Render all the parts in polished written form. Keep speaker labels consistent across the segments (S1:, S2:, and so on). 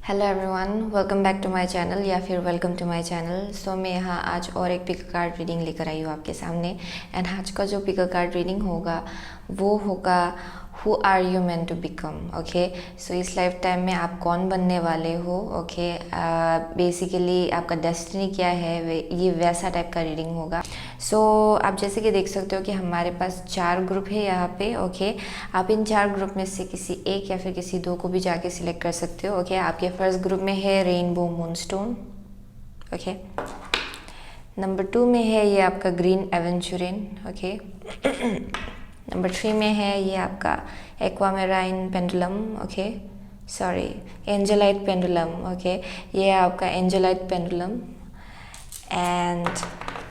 S1: Hello everyone, welcome back to my channel या फिर welcome to my channel. So मैं यहाँ आज और एक पिक कार्ड रीडिंग लेकर आई हूँ आपके सामने। एंड आज का जो पिक कार्ड रीडिंग होगा वो होगा who are you meant to become. Okay, so इस लाइफ टाइम में आप कौन बनने वाले हो। ओके, बेसिकली आपका डेस्टिनी क्या है, ये वैसा टाइप का रीडिंग होगा। सो आप जैसे कि देख सकते हो कि हमारे पास 4 ग्रुप है यहाँ पे। ओके, आप इन 4 ग्रुप में से किसी एक या फिर किसी 2 को भी जाके सिलेक्ट कर सकते हो। ओके, आपके फर्स्ट ग्रुप में है रेनबो मूनस्टोन। ओके, नंबर 2 में है ये आपका ग्रीन एवेंचुरिन। ओके, नंबर 3 में है ये आपका aquamarine pendulum. Okay, sorry, angelite pendulum. Okay, ये आपका angelite pendulum. And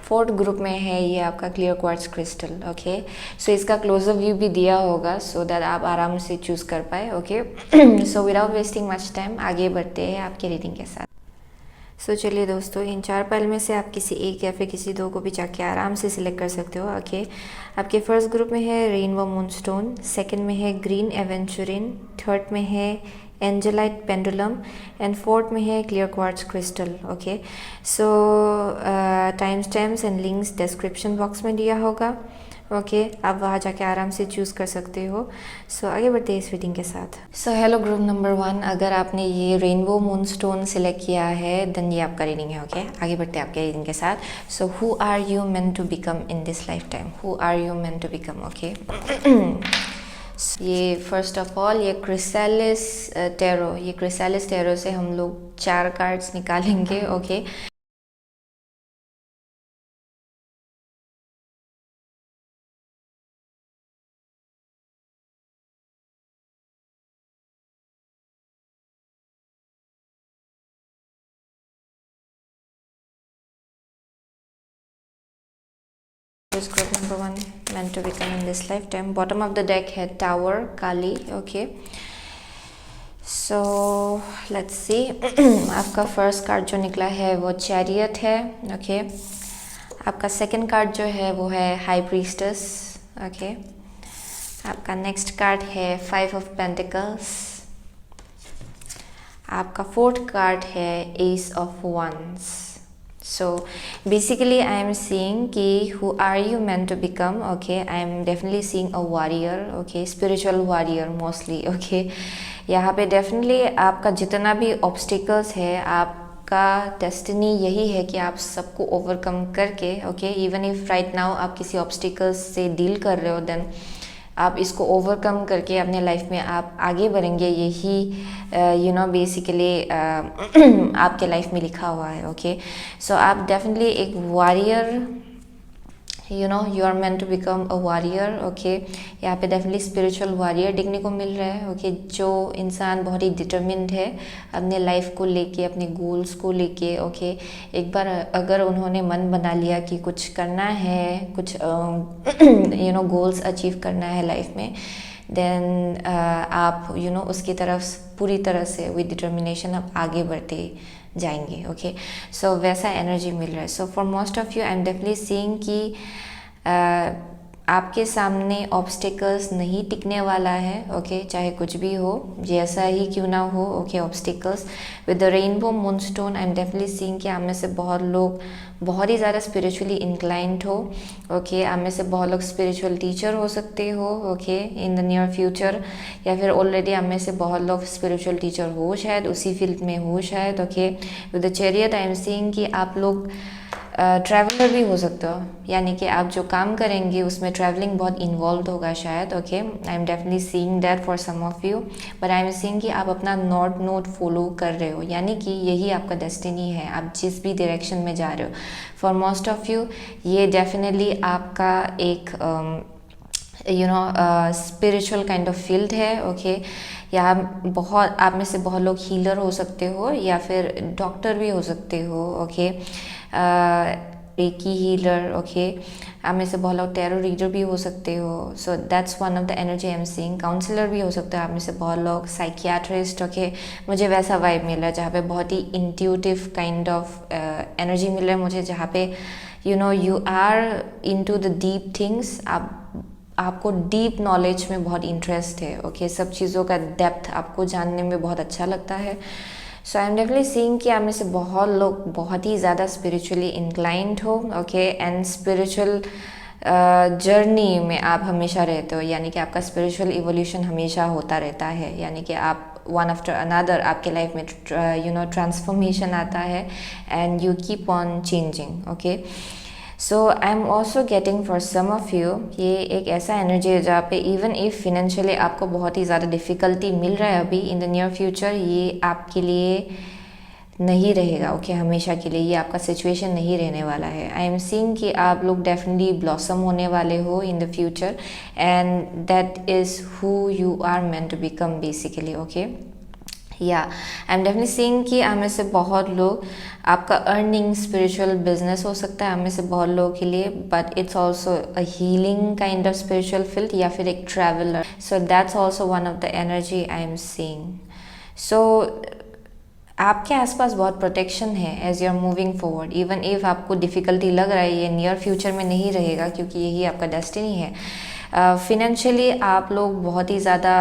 S1: fourth group में है ये आपका clear quartz crystal. Okay, so इसका क्लोजर व्यू भी दिया होगा सो दैट आप आराम से चूज कर पाए। Okay, so without wasting much time आगे बढ़ते हैं आपके रीडिंग के साथ। सो चलिए दोस्तों, इन 4 पाइल में से आप किसी एक या फिर किसी 2 को भी जाके आराम से सिलेक्ट कर सकते हो। ओके, आपके फर्स्ट ग्रुप में है रेनबो मूनस्टोन, सेकंड में है ग्रीन एवेंचुरिन, थर्ड में है एंजेलाइट पेंडुलम एंड फोर्थ में है clear quartz crystal. Okay, so time stamps and links description box में दिया होगा। ओके, आप वहाँ जाके आराम से चूज़ कर सकते हो। सो आगे बढ़ते हैं इस रीडिंग के साथ। सो हेलो ग्रुप नंबर 1, अगर आपने ये रेनबो मूनस्टोन सिलेक्ट किया है देन ये आपका रीडिंग है। ओके, आगे बढ़ते हैं आपके रीडिंग के साथ। So who are you meant to become in this life time, who are you meant to become. Okay, ये फर्स्ट ऑफ ऑल ये क्रिसैलिस टेरो, ये क्रिसैलिस टेरो से हम लोग 4 कार्ड्स निकालेंगे। Okay, group number 1 meant to become in this lifetime. Bottom of the deck है Tower, Kali. Okay, so let's see. आपका first card जो निकला है वो चैरियट है। ओके, आपका सेकंड कार्ड जो है वो है हाई प्रीस्टेस। ओके, आपका नेक्स्ट कार्ड है 5 ऑफ पेंटिकल्स। आपका फोर्थ कार्ड है ace of wands. So basically I am seeing कि who are you meant to become. Okay, I am definitely seeing a warrior. Okay, spiritual warrior mostly. Okay, यहाँ पे definitely आपका जितना भी obstacles है, आपका डेस्टिनी यही है कि आप सबको ओवरकम करके okay, even if right now आप किसी ऑब्स्टिकल्स से डील कर रहे हो देन आप इसको ओवरकम करके अपने लाइफ में आप आगे बढ़ेंगे। यही यू नो बेसिकली आपके लाइफ में लिखा हुआ है। ओके, सो आप डेफिनेटली एक warrior, you know you are meant to become a warrior. Okay, यहाँ पे डेफिनेटली स्पिरिचुअल वॉरियर देखने को मिल रहा है। ओके, जो इंसान बहुत ही डिटर्मिन्ड है अपने लाइफ को लेके, अपने गोल्स को लेके। ओके, एक बार अगर उन्होंने मन बना लिया कि कुछ करना है, कुछ यू नो गोल्स अचीव करना है लाइफ में, देन आप यू नो उसकी तरफ पूरी तरह से विद डिटर्मिनेशन आप आगे बढ़ते जाएंगे। ओके, सो वैसा एनर्जी मिल रहा है। सो for most of you I am definitely seeing कि आपके सामने ऑब्स्टिकल्स नहीं टिकने वाला है। ओके, चाहे कुछ भी हो, जैसा ही क्यों ना हो। Okay, obstacles with the rainbow moonstone I am definitely seeing कि आप में से बहुत लोग बहुत ही ज़्यादा स्पिरिचुअली इंक्लाइंड हो। ओके, आप में से बहुत लोग स्पिरिचुअल टीचर हो सकते हो। Okay, in the near future, या फिर ऑलरेडी आप में से बहुत लोग स्पिरिचुअल टीचर हो, शायद उसी फील्ड में हो शायद। Okay, with the chariot I am seeing कि आप लोग ट्रैवलर भी हो सकते हो, यानी कि आप जो काम करेंगे उसमें ट्रैवलिंग बहुत इन्वॉल्व होगा शायद। Okay, I am definitely seeing that for some of you, but I am seeing कि आप अपना नॉर्थ नोड फॉलो कर रहे हो, यानी कि यही आपका डेस्टिनी है, आप जिस भी डायरेक्शन में जा रहे हो। फॉर मोस्ट ऑफ यू ये डेफिनेटली आपका एक you know spiritual kind of field है। ओके, या बहुत आप में से बहुत लोग हीलर हो सकते हो या फिर डॉक्टर भी हो सकते हो। Okay, recce healer. ओके, आप में से बहुत लोग टैरो रीडर भी हो सकते हो। So that's one of the energy I am seeing. Counsellor भी हो सकते हो आप में से बहुत लोग, साइकियाट्रिस्ट। ओके, मुझे वैसा वाइब मिल रहा है जहाँ पे बहुत ही इंट्यूटिव काइंड ऑफ एनर्जी मिल रहा है मुझे, जहाँ पे you know you are into the deep things. आपको डीप नॉलेज में बहुत इंटरेस्ट है। ओके, सब चीज़ों का डेप्थ आपको जानने में बहुत अच्छा लगता है। So I am definitely seeing कि आप में से बहुत लोग बहुत ही ज़्यादा स्पिरिचुअली इंक्लाइंड हो, ओके, एंड स्पिरिचुअल जर्नी में आप हमेशा रहते हो, यानी कि आपका स्पिरिचुअल इवोल्यूशन हमेशा होता रहता है, यानी कि आप वन आफ्टर अनदर आपके लाइफ में ट्रांसफॉर्मेशन आता है and you keep on changing, okay. So I am also getting for some of you, ये एक ऐसा एनर्जी है जहाँ पे इवन इफ फिनेंशियली आपको बहुत ही ज़्यादा डिफ़िकल्टी मिल रहा है अभी, इन द नियर फ्यूचर ये आपके लिए नहीं रहेगा, ओके, हमेशा के लिए ये आपका सिचुएशन नहीं रहने वाला है। आई एम सीइंग कि आप लोग डेफिनेटली ब्लॉसम होने वाले हो in the future and that is who you are meant to become basically, okay. या आई एम डेफिनेटली सीइंग कि आप में से बहुत लोग, आपका अर्निंग स्पिरिचुअल बिजनेस हो सकता है आप में से बहुत लोगों के लिए, but it's also a healing kind of spiritual field या फिर एक traveller, so that's also one of the energy I am seeing. So आपके आसपास बहुत प्रोटेक्शन है as you are moving forward, even if आपको डिफ़िकल्टी लग रहा है ये नियर फ्यूचर में नहीं रहेगा क्योंकि यही आपका डेस्टिनी है। फिनेंशियली आप लोग बहुत ही ज़्यादा,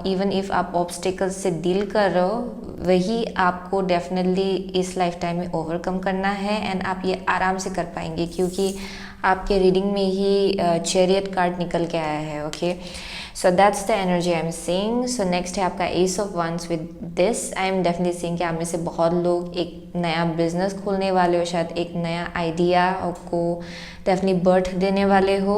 S1: इवन इफ़ आप ऑब्स्टिकल्स से डील कर रहे हो वही आपको डेफिनेटली इस लाइफ टाइम में ओवरकम करना है एंड आप ये आराम से कर पाएंगे क्योंकि आपके रीडिंग में ही चैरियट कार्ड निकल के आया है, okay. So that's the energy I am seeing. So next है आपका ace of wands. With this I am definitely seeing कि आप में से बहुत लोग एक नया बिजनेस खोलने वाले हो, शायद एक नया आइडिया को डेफिनेटली बर्थ देने वाले हो।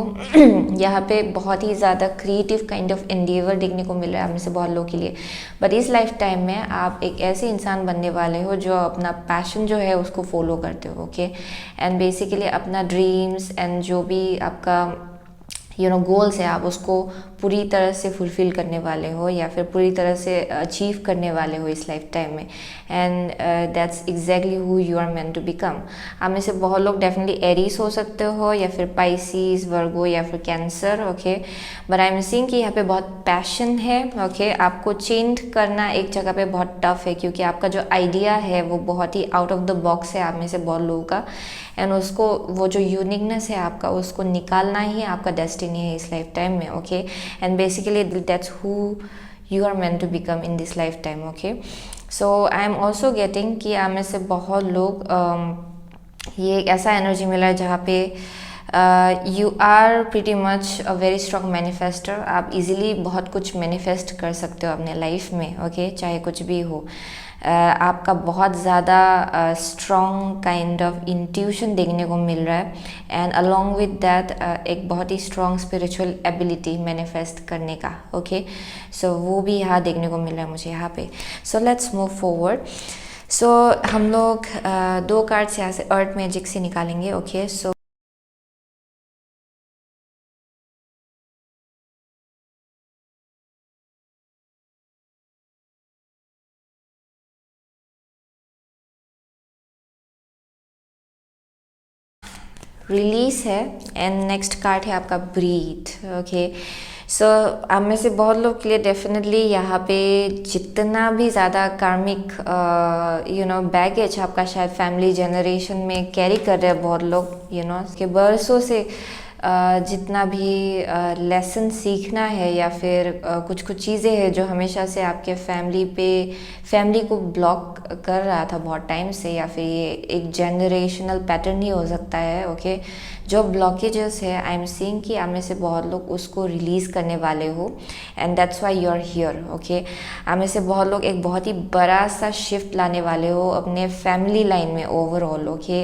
S1: यहाँ पे बहुत ही ज़्यादा क्रिएटिव काइंड ऑफ एंडेवर देखने को मिल रहा है आप में से बहुत लोगों के लिए, बट इस लाइफ टाइम में आप एक ऐसे इंसान बनने वाले हो जो अपना पैशन जो है उसको फॉलो करते हो, ओके, एंड बेसिकली अपना ड्रीम्स एंड जो भी आपका गोल्स है आप उसको पूरी तरह से फुलफ़िल करने वाले हो या फिर पूरी तरह से अचीव करने वाले हो इस लाइफ टाइम में, and that's exactly who you are meant to become. आप में से बहुत लोग डेफिनेटली एरीज हो सकते हो या फिर पाइसिस, वर्गो या फिर cancer, okay, but I am seeing कि यहाँ पे बहुत पैशन है, ओके। आपको चेंज करना एक जगह पे बहुत टफ है क्योंकि आपका जो आइडिया है वो बहुत ही आउट ऑफ द बॉक्स है आप में से बहुत लोगों का, एंड उसको वो जो यूनिकनेस है आपका उसको निकालना ही आपका डेस्टिनी है इस लाइफ टाइम में, okay, and basically that's who you are meant to become in this life time, okay. So I am also getting कि आप में से बहुत लोग ये एक ऐसा एनर्जी मिला है जहाँ पे you are pretty much a very strong manifester. आप इजीली बहुत कुछ मैनिफेस्ट कर सकते हो अपने लाइफ में, ओके, चाहे कुछ भी हो। आपका बहुत ज़्यादा स्ट्रॉन्ग काइंड ऑफ इंट्यूशन देखने को मिल रहा है एंड अलॉन्ग विद दैट एक बहुत ही स्ट्रॉन्ग स्पिरिचुअल एबिलिटी मैनिफेस्ट करने का, ओके। सो वो भी यहाँ देखने को मिल रहा है मुझे यहाँ पे। So let's move forward. So हम लोग दो कार्ड्स यहाँ से अर्थ मैजिक से निकालेंगे, ओके। सो रिलीज है एंड नेक्स्ट कार्ड है आपका ब्रीथ, ओके। सो आप में से बहुत लोग के लिए डेफिनेटली यहाँ पे जितना भी ज़्यादा कार्मिक बैगेज आपका शायद फैमिली जनरेशन में कैरी कर रहे हैं बहुत लोग, के बरसों से जितना भी लेसन सीखना है या फिर कुछ कुछ चीज़ें हैं जो हमेशा से आपके फैमिली को ब्लॉक कर रहा था बहुत टाइम से, या फिर ये एक जनरेशनल पैटर्न ही हो सकता है, ओके। जो ब्लॉकेजेस है आई एम सीइंग कि आप में से बहुत लोग उसको रिलीज़ करने वाले हो and that's why you are here, okay. आप में से बहुत लोग एक बहुत ही बड़ा सा शिफ्ट लाने वाले हो अपने फैमिली लाइन में ओवरऑल, ओके।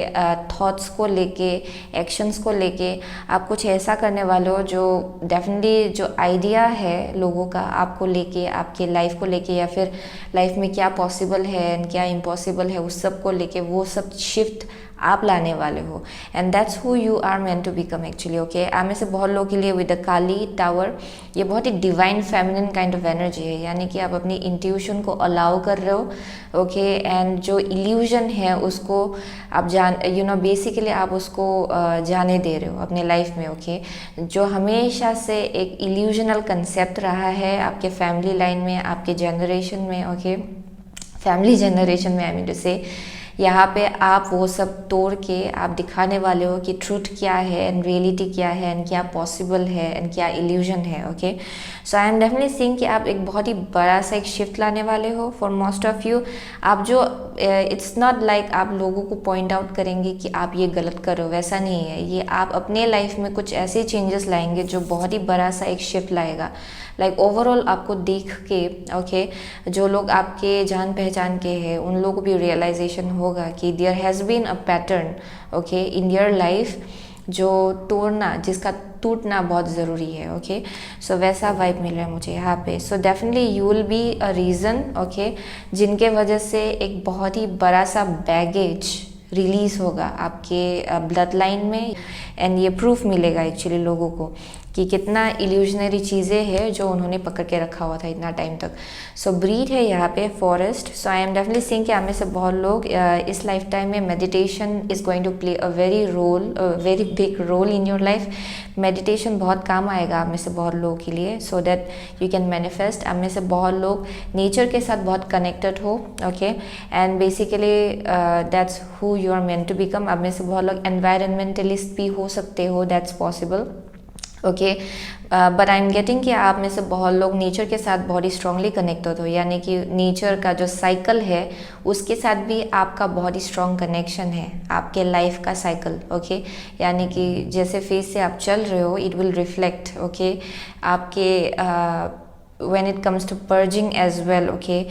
S1: थॉट्स को लेके, एक्शंस को लेके आप कुछ ऐसा करने वाले हो जो डेफिनेटली जो आइडिया है लोगों का आपको लेके, आपके लाइफ को लेके या फिर लाइफ में क्या पॉसिबल है एंड क्या इम्पॉसिबल है उस सब को लेके वो सब शिफ्ट आप लाने वाले हो and that's who you are meant to become actually, okay. आप में से बहुत लोगों के लिए विद द काली टावर ये बहुत ही divine feminine kind of energy है, यानी कि आप अपनी इंट्यूशन को अलाउ कर रहे हो, ओके, एंड जो इल्यूजन है उसको आप बेसिकली आप उसको जाने दे रहे हो अपने लाइफ में, ओके। जो हमेशा से एक इल्यूजनल कंसेप्ट रहा है आपके फैमिली लाइन में, आपके जनरेशन में, ओके, फैमिली जनरेशन में, आई मीन टू से यहाँ पे आप वो सब तोड़ के आप दिखाने वाले हो कि ट्रूथ क्या है एंड रियलिटी क्या है एंड क्या पॉसिबल है एंड क्या इल्यूजन है, okay. So I am definitely seeing कि आप एक बहुत ही बड़ा सा एक शिफ्ट लाने वाले हो फॉर मोस्ट ऑफ यू। आप जो इट्स नॉट लाइक आप लोगों को पॉइंट आउट करेंगे कि आप ये गलत कर रहे हो, वैसा नहीं है। ये आप अपने लाइफ में कुछ ऐसे चेंजेस लाएंगे जो बहुत ही बड़ा सा एक शिफ्ट लाएगा। लाइक ओवरऑल आपको देख के ओके जो लोग आपके जान पहचान के हैं उन लोगों को भी रियलाइजेशन होगा कि there has been a pattern okay in your life जो तोड़ना, जिसका टूटना बहुत ज़रूरी है। ओके सो वैसा वाइब मिल रहा है मुझे यहाँ पे। So definitely you will be a reason okay जिनके वजह से एक बहुत ही बड़ा सा बैगेज रिलीज़ होगा आपके ब्लड लाइन में। एंड ये प्रूफ मिलेगा एक्चुअली लोगों को कि कितना इल्यूजनरी चीज़ें हैं जो उन्होंने पकड़ के रखा हुआ था इतना टाइम तक। सो ब्रीड है यहाँ पे forest. So I am definitely seeing कि आप में से बहुत लोग इस लाइफ टाइम में meditation is going to play a very big role in your life. Meditation बहुत काम आएगा आप में से बहुत लोगों के लिए so that you can manifest. आप में से बहुत लोग नेचर के साथ बहुत कनेक्टेड हो okay and basically that's who you are meant to become. आप में से बहुत लोग एनवायरमेंटलिस्ट भी हो सकते हो, that's possible okay. But I am getting कि आप में से बहुत लोग नेचर के साथ बहुत ही स्ट्रांगली कनेक्टेड हो, यानी कि नेचर का जो साइकिल है उसके साथ भी आपका बहुत ही स्ट्रॉन्ग कनेक्शन है, आपके लाइफ का साइकिल ओके यानी कि जैसे फेज से आप चल रहे हो इट विल रिफ्लेक्ट ओके आपके when it comes to purging as well okay.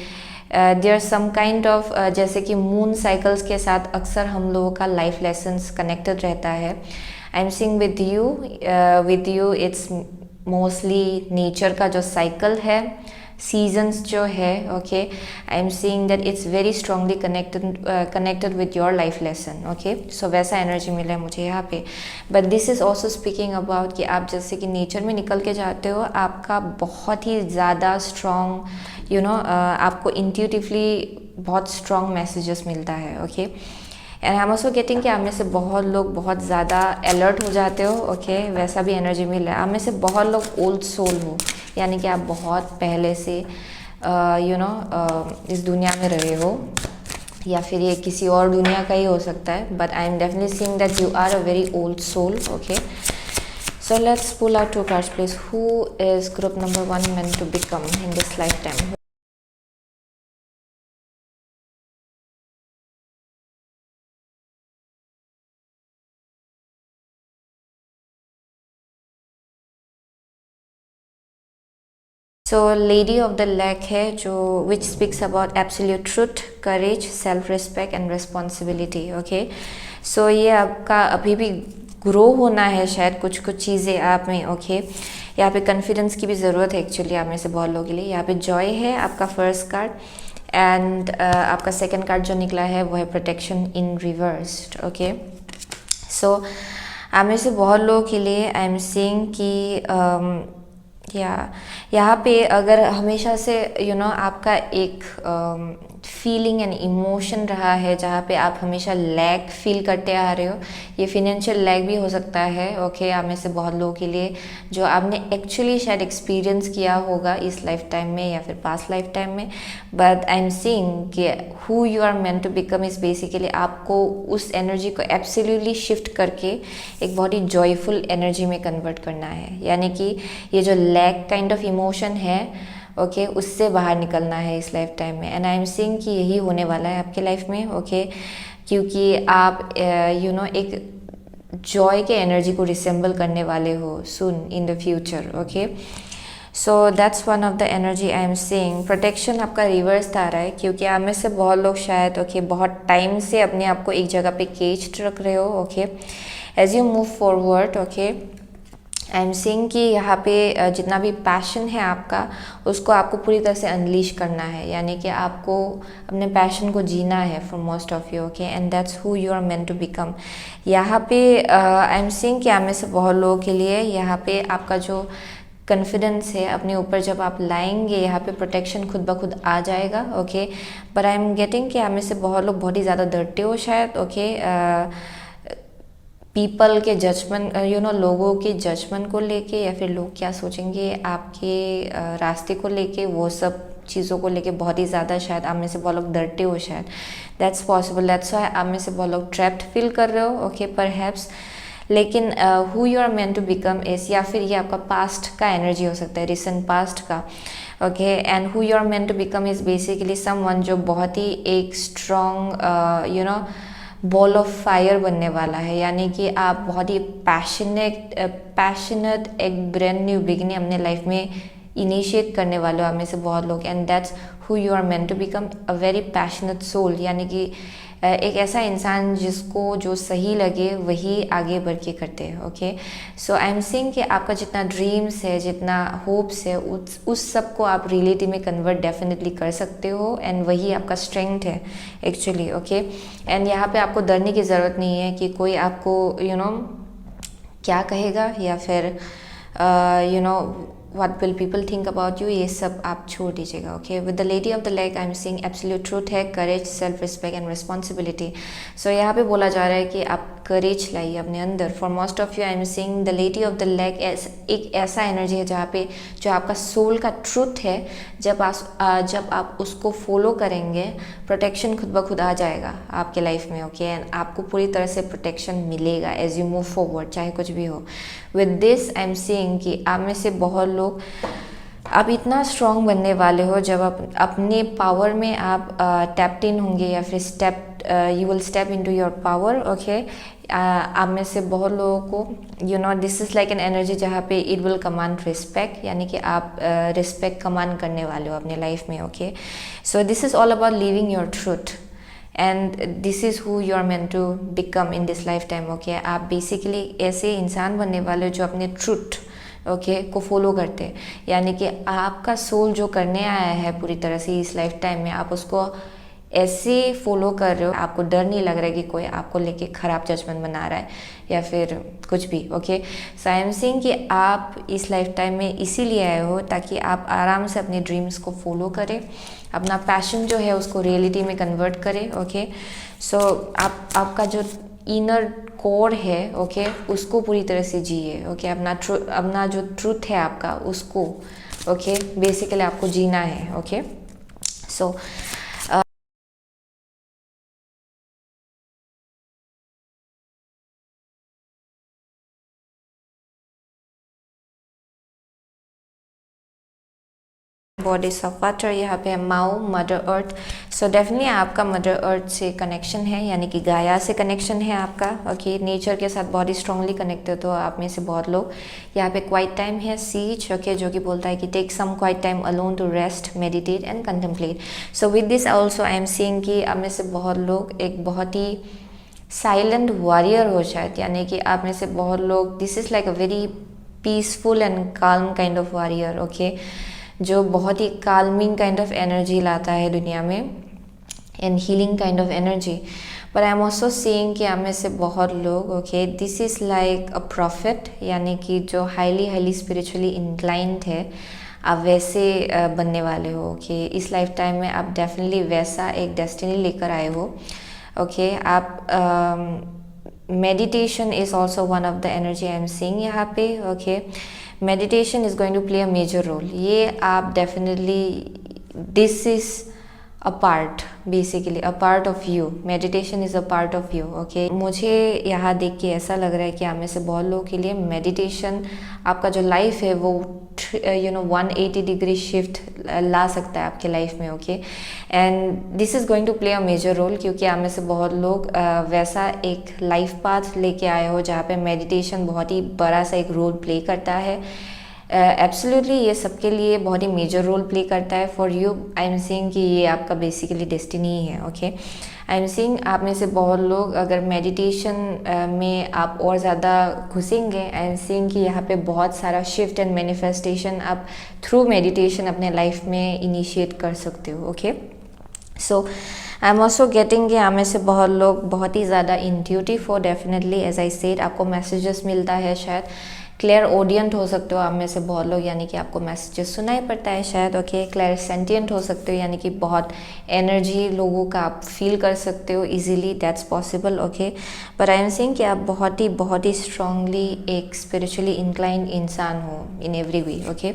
S1: There some kind of जैसे कि मून साइकिल्स के साथ अक्सर हम लोगों का लाइफ लेसन्स कनेक्टेड रहता है। I am seeing with you it's mostly nature का जो साइकिल है, सीजन्स जो है okay. I am seeing that it's very strongly connected with your life lesson okay. So वैसा एनर्जी मिला है मुझे यहाँ पे। But this is also speaking about कि आप जैसे कि नेचर में निकल के जाते हो, आपका बहुत ही ज़्यादा स्ट्रॉन्ग यू नो आपको इंट्यूटिवली बहुत स्ट्रॉन्ग मैसेजेस मिलता है okay. And I am also getting कि आप में से बहुत लोग बहुत ज़्यादा अलर्ट हो जाते हो ओके वैसा भी एनर्जी मिल रहा है। आप में से बहुत लोग ओल्ड सोल हो, यानी कि आप बहुत पहले से यू नो इस दुनिया में रहे हो, या फिर ये किसी और दुनिया का ही हो सकता है। But I am definitely seeing that you are a very old soul okay. So let's pull out 2 cards please. Who is group number 1 meant to become in this lifetime? So lady of the lake है जो which speaks about absolute truth, courage, self respect and responsibility okay. So ये आपका अभी भी grow होना है शायद कुछ कुछ चीज़ें आप में ओके। यहाँ पे कॉन्फिडेंस की भी ज़रूरत है एक्चुअली आप में से बहुत लोगों के लिए। यहाँ पे जॉय है आपका फर्स्ट कार्ड एंड आपका सेकंड कार्ड जो निकला है वो है protection in reversed okay. So आप में से बहुत लोगों के लिए आई एम सीइंग कि यहाँ पे अगर हमेशा से यू नो आपका एक फीलिंग एंड इमोशन रहा है जहाँ पे आप हमेशा लैग फील करते आ रहे हो, ये फिनेंशियल लैग भी हो सकता है ओके। आप में से बहुत लोगों के लिए जो आपने एक्चुअली शायद एक्सपीरियंस किया होगा इस लाइफ टाइम में या फिर पास्ट लाइफ टाइम में। बट आई एम सीइंग कि who you are meant to become is basically आपको उस एनर्जी को एब्सोल्युटली शिफ्ट करके एक बहुत ही जॉयफुल एनर्जी में कन्वर्ट करना है, यानी कि ये जो लैग काइंड ऑफ इमोशन है ओके उससे बाहर निकलना है इस लाइफ टाइम में। एंड आई एम सीइंग कि यही होने वाला है आपके लाइफ में ओके क्योंकि आप यू नो एक जॉय के एनर्जी को रिसेंबल करने वाले हो soon in the future okay. So that's one of the energy I am seeing. Protection आपका रिवर्स आ रहा है क्योंकि आप में से बहुत लोग शायद ओके बहुत टाइम से अपने आप को एक जगह पे केज्ड रख रहे हो okay. As you move forward okay I am seeing कि यहाँ पे जितना भी पैशन है आपका उसको आपको पूरी तरह से अनलीश करना है, यानी कि आपको अपने पैशन को जीना है for most of you okay. And that's who you are meant to become. यहाँ पे आई एम सीइंग कि आप में से बहुत लोगों के लिए यहाँ पे आपका जो कॉन्फिडेंस है अपने ऊपर जब आप लाएंगे यहाँ पे प्रोटेक्शन खुद ब खुद आ जाएगा okay. But I am getting कि आप में से बहुत लोग बहुत ही ज़्यादा डरते हो शायद ओके पीपल के जजमेंट यू नो लोगों के जजमेंट को लेके या फिर लोग क्या सोचेंगे आपके रास्ते को लेके, वो सब चीज़ों को लेके बहुत ही ज़्यादा शायद आप में से बहुत लोग डरते हो शायद। दैट्स पॉसिबल, दैट्स व्हाई आप में से बहुत लोग ट्रैप्ड फील कर रहे हो ओके परहैप्स। लेकिन who you are meant to become is, या फिर ये आपका पास्ट का एनर्जी हो सकता है, रिसेंट पास्ट का, okay. And who you are meant to become is basically someone जो बहुत ही एक strong you know ball of fire बनने वाला है, यानी कि आप बहुत ही पैशनेट एक ब्रांड न्यू बिगिनिंग अपने लाइफ में इनिशिएट करने वाले हो आप में से बहुत लोग। And that's who you are meant to become, a very passionate soul, यानी कि एक ऐसा इंसान जिसको जो सही लगे वही आगे बढ़ के करते हैं, okay. So I am saying कि आपका जितना ड्रीम्स है, जितना होप्स है, उस सब को आप रियलिटी में कन्वर्ट डेफिनेटली कर सकते हो, एंड वही आपका स्ट्रेंथ है एक्चुअली, ओके। एंड यहाँ पे आपको डरने की ज़रूरत नहीं है कि कोई आपको यू नो क्या कहेगा, या फिर you know what will people think about you, ये सब आप छोड़ दीजिएगा, okay. With the lady of the leg I am seeing absolute truth है, करेज, सेल्फ रिस्पेक्ट एंड रिस्पॉन्सिबिलिटी। सो यहाँ पे बोला जा रहा है कि आप करेज लाइए अपने अंदर। For most of you I am seeing the lady of the leg एक ऐसा एनर्जी है जहाँ पे जो आपका सोल का ट्रूथ है, जब आप उसको फॉलो करेंगे प्रोटेक्शन खुद ब खुद आ जाएगा आपके लाइफ में, ओके। एंड आपको पूरी तरह से प्रोटेक्शन मिलेगा एज यू मूव फॉरवर्ड, चाहे कुछ भी हो। With this I am seeing कि आप में से बहुत लोग आप इतना स्ट्रॉन्ग बनने वाले हो जब आप अपने पावर में आप टैप्ड इन होंगे, या फिर you will step into your power, okay. आप में से बहुत लोगों को you know this is like an energy जहाँ पे इट विल कमांड रिस्पेक्ट, यानी कि आप रिस्पेक्ट कमांड करने वाले हो अपने लाइफ में, okay. So this is all about living your truth, and this is who you are meant to become in this life time, okay. आप बेसिकली ऐसे इंसान बनने वाले हो जो अपने ट्रूथ, ओके, को फॉलो करते हैं, यानी कि आपका सोल जो करने आया है पूरी तरह से इस लाइफ टाइम में, आप उसको ऐसे फॉलो कर रहे हो, आपको डर नहीं लग रहा है कि कोई आपको लेके ख़राब जजमेंट बना रहा है या फिर कुछ भी, okay. So I am saying कि आप इस लाइफ टाइम में इसीलिए आए हो ताकि आप आराम से अपने ड्रीम्स को फॉलो करें, अपना पैशन जो है उसको रियलिटी में कन्वर्ट करें, ओके। सो आपका जो इनर कोर है, ओके, उसको पूरी तरह से जिए, ओके। अपना जो ट्रूथ है आपका उसको, ओके, बेसिकली आपको जीना है, okay. So bodies of water, यहाँ पे है माओ, मदर अर्थ। सो डेफिनेटली आपका मदर अर्थ से कनेक्शन है, यानी कि गाया से कनेक्शन है आपका, ओके। नेचर के साथ बहुत ही स्ट्रांगली कनेक्टेड हो आप में से बहुत लोग। यहाँ पे क्वाइट टाइम है, सीच, ओके, जो कि बोलता है कि take some quiet time alone to rest, meditate and contemplate. So with this also I am seeing कि आप में से बहुत लोग एक बहुत ही साइलेंट वॉरियर हो शायद, यानी कि आप में से बहुत लोग this is like a very peaceful and calm kind of warrior, okay, जो बहुत ही काल्मिंग काइंड ऑफ एनर्जी लाता है दुनिया में, and healing kind of energy. पर आई एम ऑल्सो सीइंग कि आप में से बहुत लोग, okay, this is like a profit, यानी कि जो हाईली स्पिरिचुअली इंक्लाइंड है, आप वैसे बनने वाले हो, ओके। इस लाइफ टाइम में आप डेफिनेटली वैसा एक डेस्टिनी लेकर आए हो, ओके। आप meditation is also one of the energy I am seeing यहाँ पे, okay. Meditation is going to play a major role, ये आप definitely this is a part, basically a part of you, meditation is a part of you, okay. मुझे यहाँ देख के ऐसा लग रहा है कि आप में से बहुत लोगों के लिए मेडिटेशन आपका जो लाइफ है वो यू नो 180 डिग्री शिफ्ट ला सकता है आपके लाइफ में, okay. And this is going to play a major role, क्योंकि आप में से बहुत लोग वैसा एक लाइफ पाथ लेके आए हो जहाँ पे मेडिटेशन बहुत ही बड़ा सा एक रोल प्ले करता है। एब्सोल्युटली ये सबके लिए बहुत ही मेजर रोल प्ले करता है। For you I am seeing कि ये आपका बेसिकली डेस्टिनी ही है, ओके। आई एम सीइंग आप में से बहुत लोग अगर मेडिटेशन में आप और ज़्यादा घुसेंगे, आई एम सीइंग कि यहाँ पे बहुत सारा शिफ्ट एंड मैनिफेस्टेशन आप थ्रू मेडिटेशन अपने लाइफ में इनिशिएट कर सकते हो, okay. So I am also getting कि आप में से बहुत लोग बहुत ही ज़्यादा इंट्यूटिव हो, डेफिनेटली एज आई सेड, आपको मैसेजेस मिलता है, शायद क्लियर ऑडियंट हो सकते हो आप में से बहुत लोग, यानी कि आपको मैसेजेस सुनाई पड़ता है शायद, ओके। क्लियर सेंटिएंट हो सकते हो, यानी कि बहुत एनर्जी लोगों का आप फील कर सकते हो इजीली, दैट्स पॉसिबल, ओके। पर आई एम सेइंग कि आप बहुत ही स्ट्रांगली एक स्पिरिचुअली इंक्लाइंड इंसान हो in every way, okay.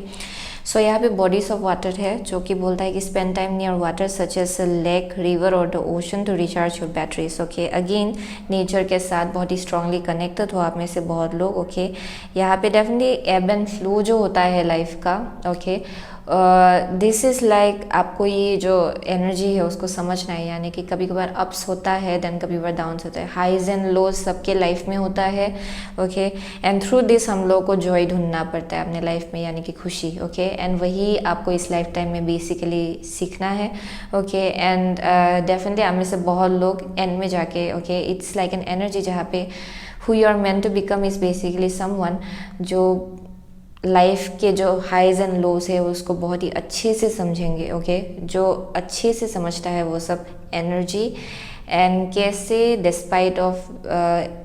S1: So यहाँ पे बॉडीज ऑफ वाटर है जो कि बोलता है कि spend time near water such as a lake, river और the ocean to recharge your batteries. Okay, again nature के साथ बहुत ही स्ट्रांगली कनेक्टेड हो आप में से बहुत लोग। ओके, यहाँ पे डेफिनेटली एब एंड फ्लो जो होता है लाइफ का। ओके, दिस इज़ लाइक आपको ये जो एनर्जी है उसको समझना है, यानी कि कभी कभार अप्स होता है, देन कभी कभार डाउन्स होता है, हाइज एंड लोज सबके लाइफ में होता है। ओके, एंड थ्रू दिस हम लोग को जॉय ढूंढना पड़ता है अपने लाइफ में, यानी कि खुशी। ओके, एंड वही आपको इस लाइफ टाइम में बेसिकली सीखना है। ओके, एंड डेफिनेटली आप में से बहुत लोग एंड में जाके, okay, it's like an energy जहाँ पे who you are meant to become is basically someone जो लाइफ के जो हाइज एंड लोज है उसको बहुत ही अच्छे से समझेंगे। ओके, जो अच्छे से समझता है वो सब एनर्जी एंड कैसे डिस्पाइट ऑफ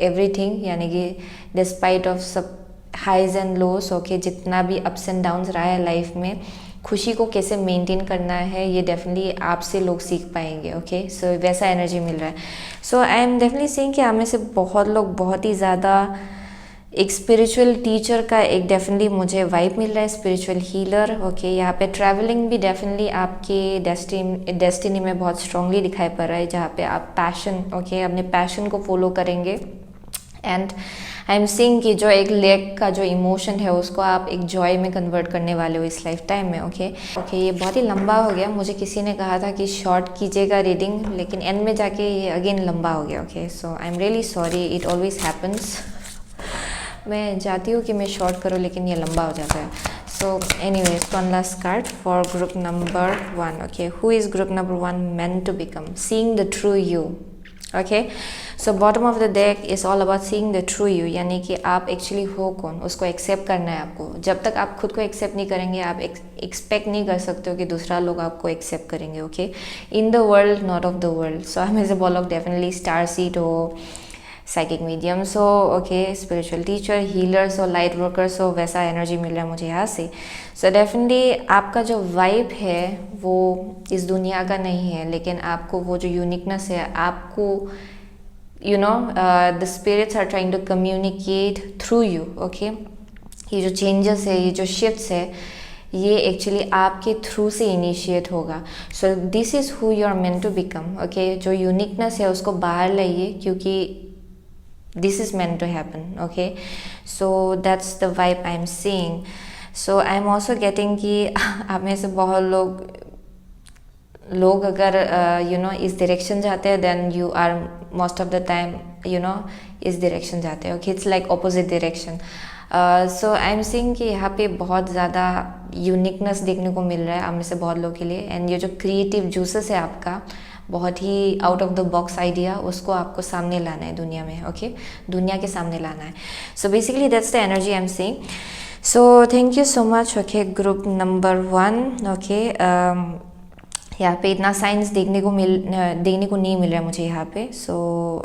S1: एवरीथिंग, यानी कि डिस्पाइट ऑफ सब हाइज एंड लोज, ओके, जितना भी अप्स एंड डाउन्स रहा है लाइफ में, खुशी को कैसे मेंटेन करना है, ये डेफिनेटली आपसे लोग सीख पाएंगे। ओके, सो वैसा एनर्जी मिल रहा है। So I am definitely saying कि आप में से बहुत लोग बहुत ही ज़्यादा एक स्पिरिचुअल टीचर का एक डेफिनेटली मुझे वाइब मिल रहा है, स्पिरिचुअल हीलर। ओके, यहाँ पे ट्रैवलिंग भी डेफिनेटली आपके डेस्टिनी में बहुत स्ट्रांगली दिखाई पड़ रहा है, जहाँ पे आप पैशन, ओके, अपने पैशन को फॉलो करेंगे। एंड आई एम सीइंग कि जो एक लेक का जो इमोशन है उसको आप एक जॉय में कन्वर्ट करने वाले हो इस लाइफ टाइम में। ओके, ये बहुत ही लंबा हो गया। मुझे किसी ने कहा था कि शॉर्ट कीजिएगा रीडिंग, लेकिन एंड में जाके ये अगेन लंबा हो गया। Okay, so I am really sorry, it always happens. मैं चाहती हूँ कि मैं शॉर्ट करूँ लेकिन ये लंबा हो जाता है। So anyways, one last card for group number 1। Okay, who is group number 1 meant to become? Seeing the true you. Okay, so bottom of the deck is all about seeing the true you, यानी कि आप actually हो कौन, उसको accept करना है आपको। जब तक आप खुद को एक्सेप्ट नहीं करेंगे, आप एक्सपेक्ट नहीं कर सकते हो कि दूसरा लोग आपको एक्सेप्ट करेंगे। Okay, in the world not of the world. So हमें से बहुत लोग डेफिनेटली स्टार सीड हो, साइकिक मीडियम्स हो, ओके, स्पिरिचुअल टीचर, हीलर्स हो, लाइट वर्कर्स हो, वैसा एनर्जी मिल रहा है मुझे यहाँ से। सो डेफिनेटली आपका जो वाइब है वो इस दुनिया का नहीं है, लेकिन आपको वो जो यूनिकनेस है, आपको you know the spirits are trying to communicate through you. Okay, ये जो चेंजेस है, ये जो शिफ्ट्स है, ये एक्चुअली आपके थ्रू से इनिशिएट होगा। So this is who you are meant to become. Okay, जो यूनिकनेस है उसको बाहर लाइए, क्योंकि this is meant to happen. Okay, so that's the vibe I'm seeing. So I'm also getting कि आप में से बहुत लोग अगर यू नो इस डायरेक्शन जाते हैं, then you are most of the time you know इस डायरेक्शन जाते हैं। Okay, it's like opposite direction. So I am seeing कि यहाँ पे बहुत ज़्यादा यूनिकनेस देखने को मिल रहा है आप में से बहुत लोगों के लिए। एंड ये जो क्रिएटिव जूसेस है आपका, बहुत ही out of the box idea, उसको आपको सामने लाना है दुनिया में। ओके, दुनिया के सामने लाना है। So basically that's the energy I am seeing. So thank you so much. Okay, group number 1। Okay, यहाँ पे इतना साइंस देखने को नहीं मिल रहा है मुझे यहाँ पे। So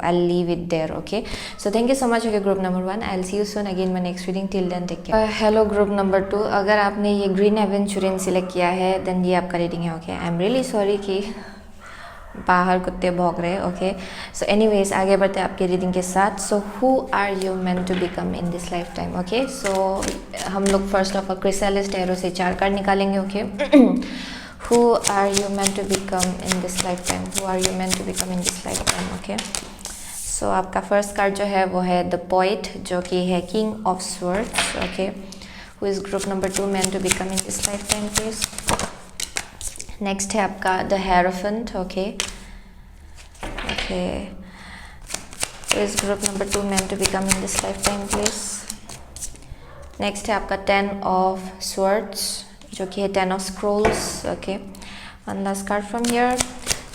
S1: I leave it there. Okay, so thank you so much. Okay, group number 1, I will see you soon again my next reading. Till then take care. Hello group number 2, अगर आपने ये ग्रीन एवेंचुरियन सिलेक्ट किया है then ये आपका reading है। Okay, I am really sorry कि बाहर कुत्ते भौंक रहे। ओके, सो एनीवेज आगे बढ़ते हैं आपके रीडिंग के साथ। So who are you meant to become in this life time? Okay, so हम लोग first of all crystal tarot से 4 कार्ड निकालेंगे। Okay, who are you meant to become in this life time? Who are you meant to become in this life time? Okay, so आपका first card जो है वो है the poet, जो कि है king of swords. Okay, who is group number 2 meant to become in this life time please? Next है आपका the hierophant. Okay, is group number 2 meant to become in this life time please? Next है आपका 10 of swords, जो कि है 10 of scrolls. Okay, one last card from here.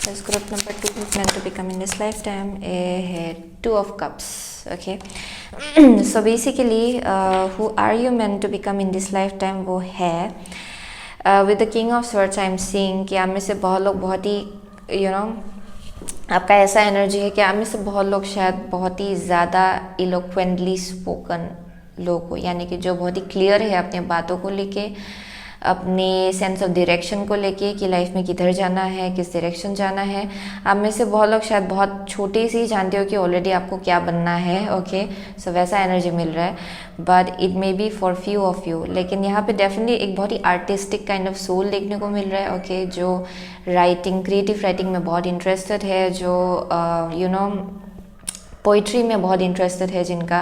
S1: Is group number 2 meant to become in this life time? है 2 of cups. Okay, so basically who are you meant to become in this life time वो है with the king of swords. I am seeing कि आप में से बहुत लोग बहुत ही यू नो आपका ऐसा एनर्जी है कि आप में से बहुत लोग शायद बहुत ही ज़्यादा इलोक्वेंटली स्पोकन लोग हो, यानी कि जो बहुत ही क्लियर है अपने बातों को लेके, अपने सेंस ऑफ डायरेक्शन को लेके कि लाइफ में किधर जाना है, किस डायरेक्शन जाना है। आप में से बहुत लोग शायद बहुत छोटे से ही जानते हो कि ऑलरेडी आपको क्या बनना है, ओके। सो वैसा एनर्जी मिल रहा है, but it may be for few of you. लेकिन यहाँ पे डेफिनेटली एक बहुत ही आर्टिस्टिक काइंड ऑफ सोल देखने को मिल रहा है, ओके, जो राइटिंग, क्रिएटिव राइटिंग में बहुत इंटरेस्टेड है, जो पोइट्री में बहुत इंटरेस्टेड है जिनका,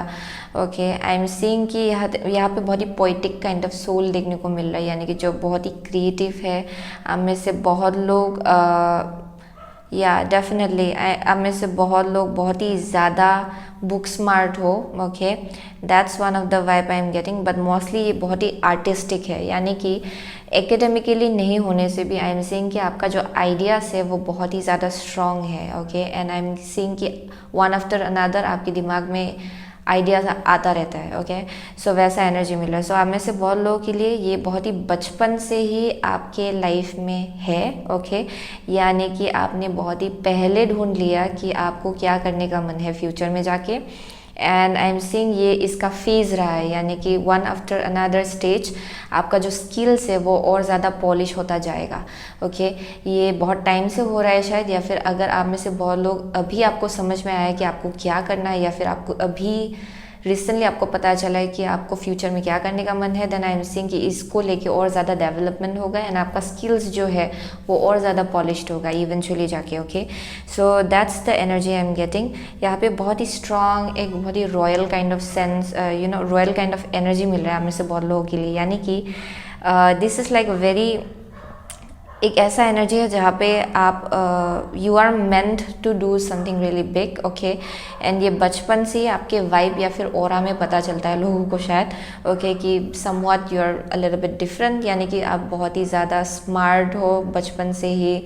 S1: ओके। आई एम सीइंग कि यहाँ पे बहुत ही पोइटिक काइंड ऑफ सोल देखने को मिल रहा है, यानी कि जो बहुत ही क्रिएटिव है। आप में से बहुत लोग या डेफिनेटली आप में से बहुत लोग बहुत ही ज़्यादा बुक स्मार्ट हो, okay, that's one of the vibe I am getting. But mostly ये बहुत ही आर्टिस्टिक है, यानी कि एकेडमिकली नहीं होने से भी आई एम सीइंग कि आपका जो आइडियाज़ है वो बहुत ही ज़्यादा स्ट्रॉन्ग है, okay. And I am seeing कि वन आफ्टर अनदर आपके दिमाग में आइडियाज़ आता रहता है, ओके। सो वैसा एनर्जी मिल रहा है। सो आप में से बहुत लोगों के लिए ये बहुत ही बचपन से ही आपके लाइफ में है, ओके, यानी कि आपने बहुत ही पहले ढूंढ लिया कि आपको क्या करने का मन है फ्यूचर में जाके। एंड आई एम सीइंग ये इसका फेज़ रहा है, यानी कि वन आफ्टर अनदर स्टेज आपका जो स्किल्स है वो और ज़्यादा पॉलिश होता जाएगा, ओके। ये बहुत टाइम से हो रहा है शायद, या फिर अगर आप में से बहुत लोग अभी आपको समझ में आया कि आपको क्या करना है, या फिर आपको अभी रिसेंटली आपको पता चला है कि आपको फ्यूचर में क्या करने का मन है, देन आई एम सीइंग कि इसको लेके और ज़्यादा डेवलपमेंट होगा एंड आपका स्किल्स जो है वो और ज़्यादा पॉलिश्ड होगा इवेंचुअली जाके, okay. So that's the energy I am getting. यहाँ पे बहुत ही स्ट्रॉन्ग, एक बहुत ही royal kind of sense, royal kind of energy मिल रहा है आप में से बहुत लोगों के लिए, यानी कि दिस इज़ लाइक वेरी, एक ऐसा एनर्जी है जहाँ पे आप you are meant to do something really big, okay. And ये बचपन से ही आपके वाइब या फिर ऑरा में पता चलता है लोगों को शायद, ओके, कि somewhat you are a little bit different, यानी कि आप बहुत ही ज़्यादा स्मार्ट हो बचपन से ही,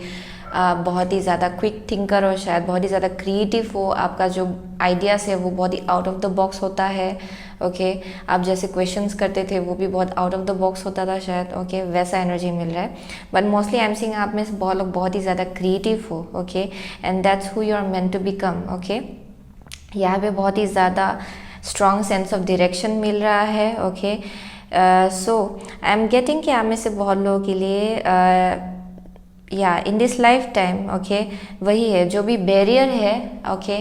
S1: बहुत ही ज़्यादा क्विक थिंकर हो शायद, बहुत ही ज़्यादा क्रिएटिव हो, आपका जो आइडियाज़ है वो बहुत ही आउट ऑफ द बॉक्स होता है, ओके। आप जैसे क्वेश्चंस करते थे वो भी बहुत आउट ऑफ द बॉक्स होता था शायद, ओके, वैसा एनर्जी मिल रहा है। But mostly I am seeing आप में से बहुत लोग बहुत ही ज़्यादा क्रिएटिव हो, okay, and that's who you are meant to become, okay. यहाँ पे बहुत ही ज़्यादा स्ट्रॉन्ग सेंस ऑफ डायरेक्शन मिल रहा है, okay. So I am getting कि आप में से बहुत लोगों के लिए या in this life time, okay, वही है जो भी बैरियर है, ओके,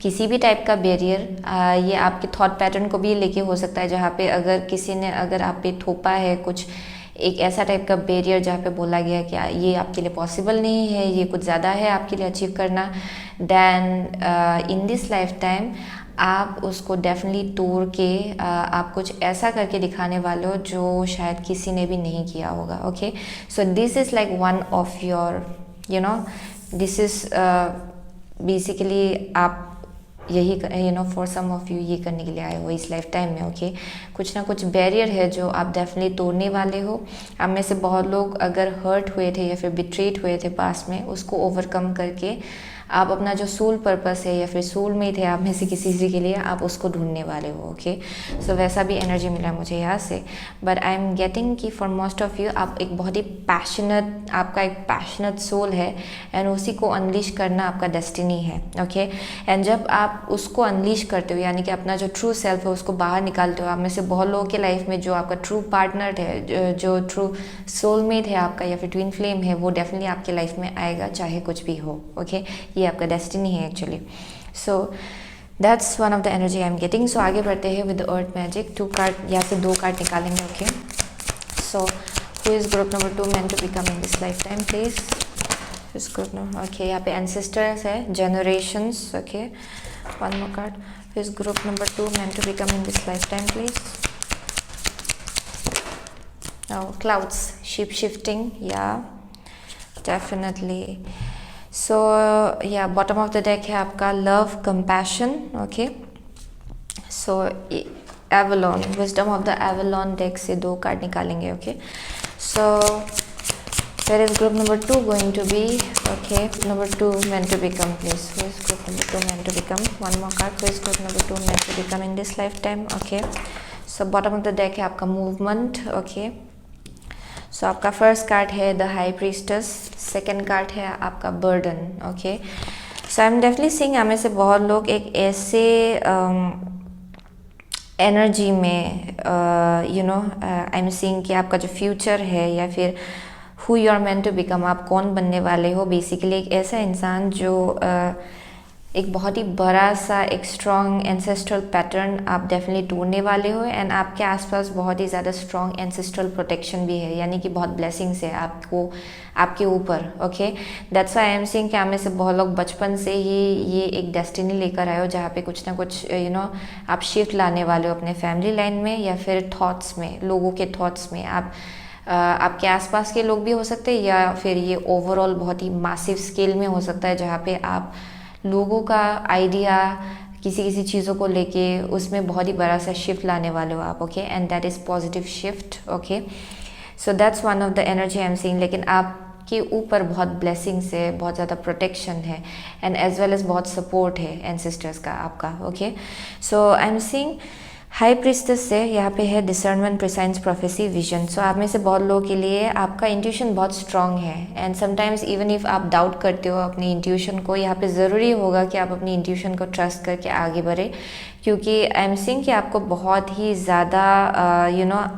S1: किसी भी टाइप का बैरियर, ये आपके थॉट पैटर्न को भी लेके हो सकता है, जहाँ पे अगर किसी ने अगर आप पे थोपा है कुछ, एक ऐसा टाइप का बैरियर जहाँ पे बोला गया कि ये आपके लिए पॉसिबल नहीं है, ये कुछ ज़्यादा है आपके लिए अचीव करना, then in this life time आप उसको डेफिनेटली तोड़ के आप कुछ ऐसा करके दिखाने वाले हो जो शायद किसी ने भी नहीं किया होगा, okay. So this is like one of your this is basically आप यही फॉर सम ऑफ यू ये करने के लिए आए हो इस लाइफ टाइम में, ओके। कुछ ना कुछ बैरियर है जो आप डेफिनेटली तोड़ने वाले हो। आप में से बहुत लोग अगर हर्ट हुए थे या फिर बिट्रेट हुए थे पास में, उसको ओवरकम करके आप अपना जो सोल पर्पस है या फिर सोल मेट है आप में से किसी के लिए, आप उसको ढूंढने वाले हो, ओके। सो वैसा भी एनर्जी मिला मुझे यहाँ से। बट आई एम गेटिंग कि फॉर मोस्ट ऑफ यू आप एक बहुत ही पैशनेट, आपका एक पैशनेट सोल है एंड उसी को अनलीश करना आपका डेस्टिनी है, ओके। एंड जब आप उसको अनलीश करते हो, यानी कि अपना जो ट्रू सेल्फ है उसको बाहर निकालते हो, आप में से बहुत लोगों के लाइफ में जो आपका ट्रू पार्टनर है, जो ट्रू सोलमेट है आपका या फिर ट्विन फ्लेम है, वो डेफिनेटली आपके लाइफ में आएगा चाहे कुछ भी हो, ओके। ये आपका डेस्टिनी है actually. So that's one of the energy I am getting. So आगे बढ़ते हैं विद अर्थ मैजिक। 2 कार्ड या फिर 2 कार्ड निकालेंगे, okay. So who is group number 2 meant to become in this life time please? Is group number, okay, यहाँ पे ancestors है, generations, okay. 1 more card. Is group number 2 meant to become in this life time please? Now clouds, shape shifting, yeah, definitely. So yeah, bottom of the deck है आपका love, compassion, okay. So Avalon, wisdom of the Avalon deck से 2 card निकालेंगे, okay. So where is group number 2 going to be? Okay, number 2 meant to become, please. Who is group number 2 meant to become? 1 more card. Who is group number 2 meant to become in this lifetime? Okay. So bottom of the deck है आपका movement, okay. सो आपका first card है the high priestess, second card है आपका burden, okay. So I am definitely seeing हमें से बहुत लोग एक एनर्जी में आई एम सीइंग कि आपका जो फ्यूचर है या फिर who you are meant to become, आप कौन बनने वाले हो, बेसिकली एक ऐसा इंसान जो एक बहुत ही बड़ा सा एक स्ट्रॉन्ग एंसेस्ट्रल पैटर्न आप डेफिनेटली ढूंढने वाले हो, एंड आपके आसपास बहुत ही ज़्यादा स्ट्रॉन्ग एंसेस्ट्रल प्रोटेक्शन भी है, यानी कि बहुत ब्लेसिंग्स है आपको आपके ऊपर। Okay, that's why I am saying कि आप में से बहुत लोग बचपन से ही ये एक डेस्टिनी लेकर आए हो जहाँ पे कुछ ना कुछ आप शिफ्ट लाने वाले हो अपने फैमिली लाइन में या फिर थॉट्स में, लोगों के थॉट्स में। आपके आसपास के लोग भी हो सकते हैं या फिर ये ओवरऑल बहुत ही मासिव स्केल में हो सकता है जहाँ पे आप लोगों का आइडिया किसी किसी चीज़ों को लेके उसमें बहुत ही बड़ा सा शिफ्ट लाने वाले हो आप। Okay, and that is positive shift. Okay, so that's one of the energy I am seeing. लेकिन आपके ऊपर बहुत ब्लेसिंग्स है, बहुत ज़्यादा प्रोटेक्शन है, एंड एज वेल एज बहुत सपोर्ट है एंसेस्टर्स का आपका। Okay, so I am seeing high priestess से यहाँ पे है डिसर्नमेंट, प्रिसाइंस, प्रोफेसी, विजन। सो आप में से बहुत लोगों के लिए आपका इंट्यूशन बहुत स्ट्रांग है, एंड समटाइम्स इवन इफ आप डाउट करते हो अपनी इंट्यूशन को, यहाँ पे ज़रूरी होगा कि आप अपनी इंट्यूशन को ट्रस्ट करके आगे बढ़े, क्योंकि आई एम सीइंग कि आपको बहुत ही ज़्यादा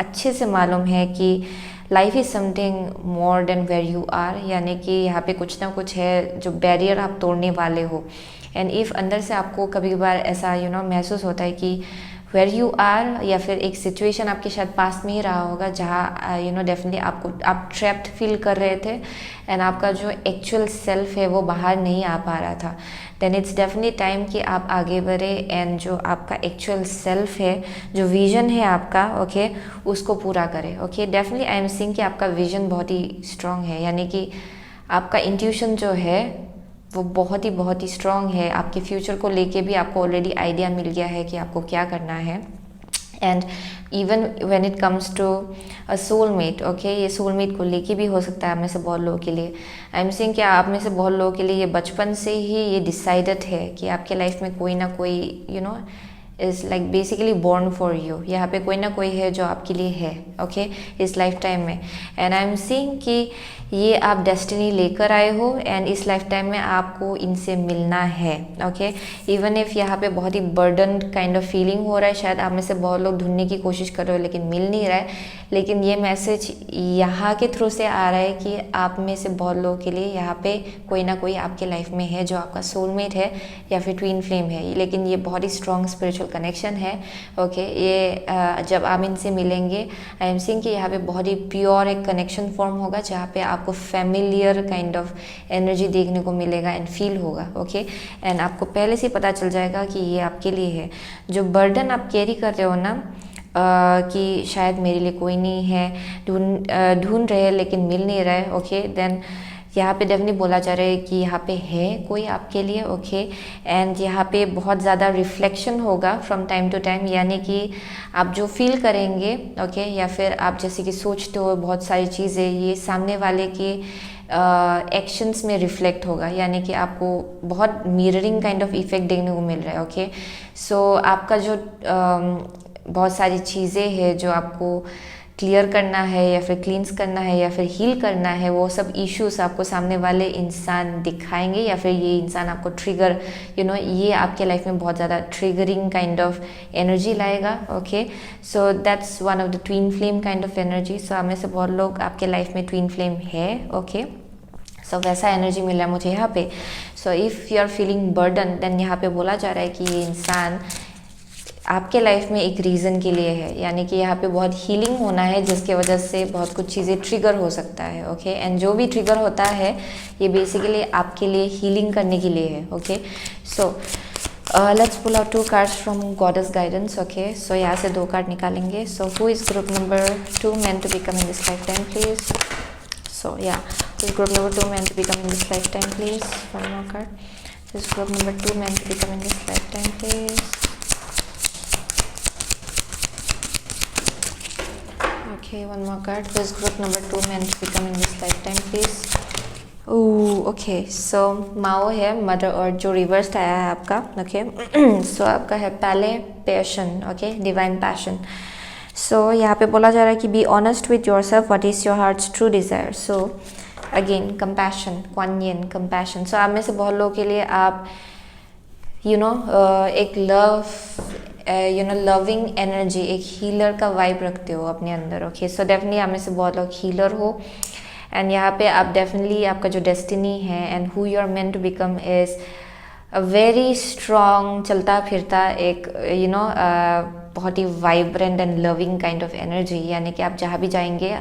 S1: अच्छे से मालूम है कि life is something more than where you are, यानी कि यहाँ पे कुछ ना कुछ है जो बैरियर आप तोड़ने वाले हो। एंड इफ़ अंदर से आपको कभी कभार ऐसा महसूस होता है कि वेयर यू आर, या फिर एक सिचुएशन आपके शायद पास में ही रहा होगा जहाँ डेफिनेटली आप ट्रैप्ड फील कर रहे थे, एंड आपका जो एक्चुअल सेल्फ है वो बाहर नहीं आ पा रहा था, देन इट्स डेफिनेटली टाइम कि आप आगे बढ़े एंड जो आपका एक्चुअल सेल्फ है, जो विजन है आपका, ओके, उसको पूरा करें। Okay, definitely I am seeing कि आपका विजन बहुत ही स्ट्रांग है, यानी कि आपका इंट्यूशन जो है वो बहुत ही स्ट्रॉन्ग है। आपके फ्यूचर को लेके भी आपको ऑलरेडी आइडिया मिल गया है कि आपको क्या करना है। And even when it comes to a soulmate, okay, ये सोलमेट को लेके भी हो सकता है आप में से बहुत लोगों के लिए। आई एम सीइंग कि आप में से बहुत लोगों के लिए ये बचपन से ही ये डिसाइडेड है कि आपके लाइफ में कोई ना कोई is like basically born for you, यहाँ पे कोई ना कोई है जो आपके लिए है, ओके, इस लाइफ टाइम में। एंड आई एम सीइंग कि ये आप डेस्टिनी लेकर आए हो, एंड इस लाइफ टाइम में आपको इनसे मिलना है। ओके, इवन इफ़ यहाँ पे बहुत ही बर्डन काइंड ऑफ फीलिंग हो रहा है, शायद आप में से बहुत लोग ढूंढने की कोशिश कर रहे हो लेकिन मिल नहीं रहा है, लेकिन ये मैसेज यहाँ के थ्रू से आ रहा है कि आप में से बहुत लोगों के लिए यहाँ पे कोई ना कोई आपके लाइफ में है जो आपका सोलमेट है या फिर ट्विन फ्लेम है, लेकिन ये बहुत ही स्ट्रॉन्ग स्पिरिचुअल कनेक्शन है। ओके, ये जब आप इनसे मिलेंगे, आई एम सीइंग कि यहाँ पे बहुत ही प्योर एक कनेक्शन फॉर्म होगा जहाँ पे आपको फैमिलियर काइंड ऑफ एनर्जी देखने को मिलेगा एंड फील होगा। ओके, एंड आपको पहले से पता चल जाएगा कि ये आपके लिए है। जो बर्डन आप कैरी कर रहे हो ना, कि शायद मेरे लिए कोई नहीं है, ढूंढ रहे हैं लेकिन मिल नहीं रहा है, ओके, देन यहाँ पे डेफिनेटली बोला जा रहा है कि यहाँ पे है कोई आपके लिए। ओके, एंड यहाँ पे बहुत ज़्यादा रिफ्लेक्शन होगा फ्रॉम टाइम टू टाइम, यानी कि आप जो फील करेंगे, ओके, या फिर आप जैसे कि सोचते हो बहुत सारी चीज़ें, ये सामने वाले के एक्शंस में रिफ्लेक्ट होगा, यानी कि आपको बहुत मिररिंग काइंड ऑफ इफेक्ट देखने को मिल रहा है। ओके, सो आपका जो बहुत सारी चीज़ें हैं जो आपको क्लियर करना है या फिर क्लींस करना है या फिर हील करना है, वो सब इश्यूज आपको सामने वाले इंसान दिखाएंगे, या फिर ये इंसान आपको ट्रिगर ये आपके लाइफ में बहुत ज़्यादा ट्रिगरिंग काइंड ऑफ एनर्जी लाएगा। Okay, so that's one of the twin flame kind of energy. So हमें से बहुत लोग आपके लाइफ में ट्विन फ्लेम है। ओके, सो वैसा एनर्जी मिल रहा है मुझे यहाँ पे। So if you are feeling burden, then यहाँ पे बोला जा रहा है कि ये इंसान आपके लाइफ में एक रीज़न के लिए है, यानी कि यहाँ पे बहुत हीलिंग होना है जिसके वजह से बहुत कुछ चीज़ें ट्रिगर हो सकता है। ओके, एंड जो भी ट्रिगर होता है ये बेसिकली आपके लिए हीलिंग करने के लिए है। Okay, so let's pull out 2 cards from goddess guidance. Okay, so यहाँ से 2 कार्ड निकालेंगे। So who is group number 2 meant to become in this lifetime, please? So yeah, who is group number 2 meant to become in this lifetime, please? One more card. Who is group number 2 meant to become in this lifetime, please? Okay, one more card. Who is group number 2 meant to become in this lifetime, please? Okay, so माओ है mother अर्थ जो reverse आया है आपका। Okay, so आपका है पहले passion, okay, divine passion. So यहाँ पे बोला जा रहा है कि be honest with your self, what is your heart's true desire. So again compassion, Quan Yin, compassion. So आप में से बहुत लोगों के लिए आप एक लव लविंग एनर्जी, एक हीलर का वाइब रखते हो अपने अंदर। ओके, सो डेफिनेटली आप में से बहुत लोग हीलर हो एंड यहाँ पे आप डेफिनेटली आपका जो डेस्टिनी है and who you are meant to become is a very strong, चलता फिरता एक बहुत ही vibrant and loving kind of energy, यानी कि आप जहाँ भी जाएंगे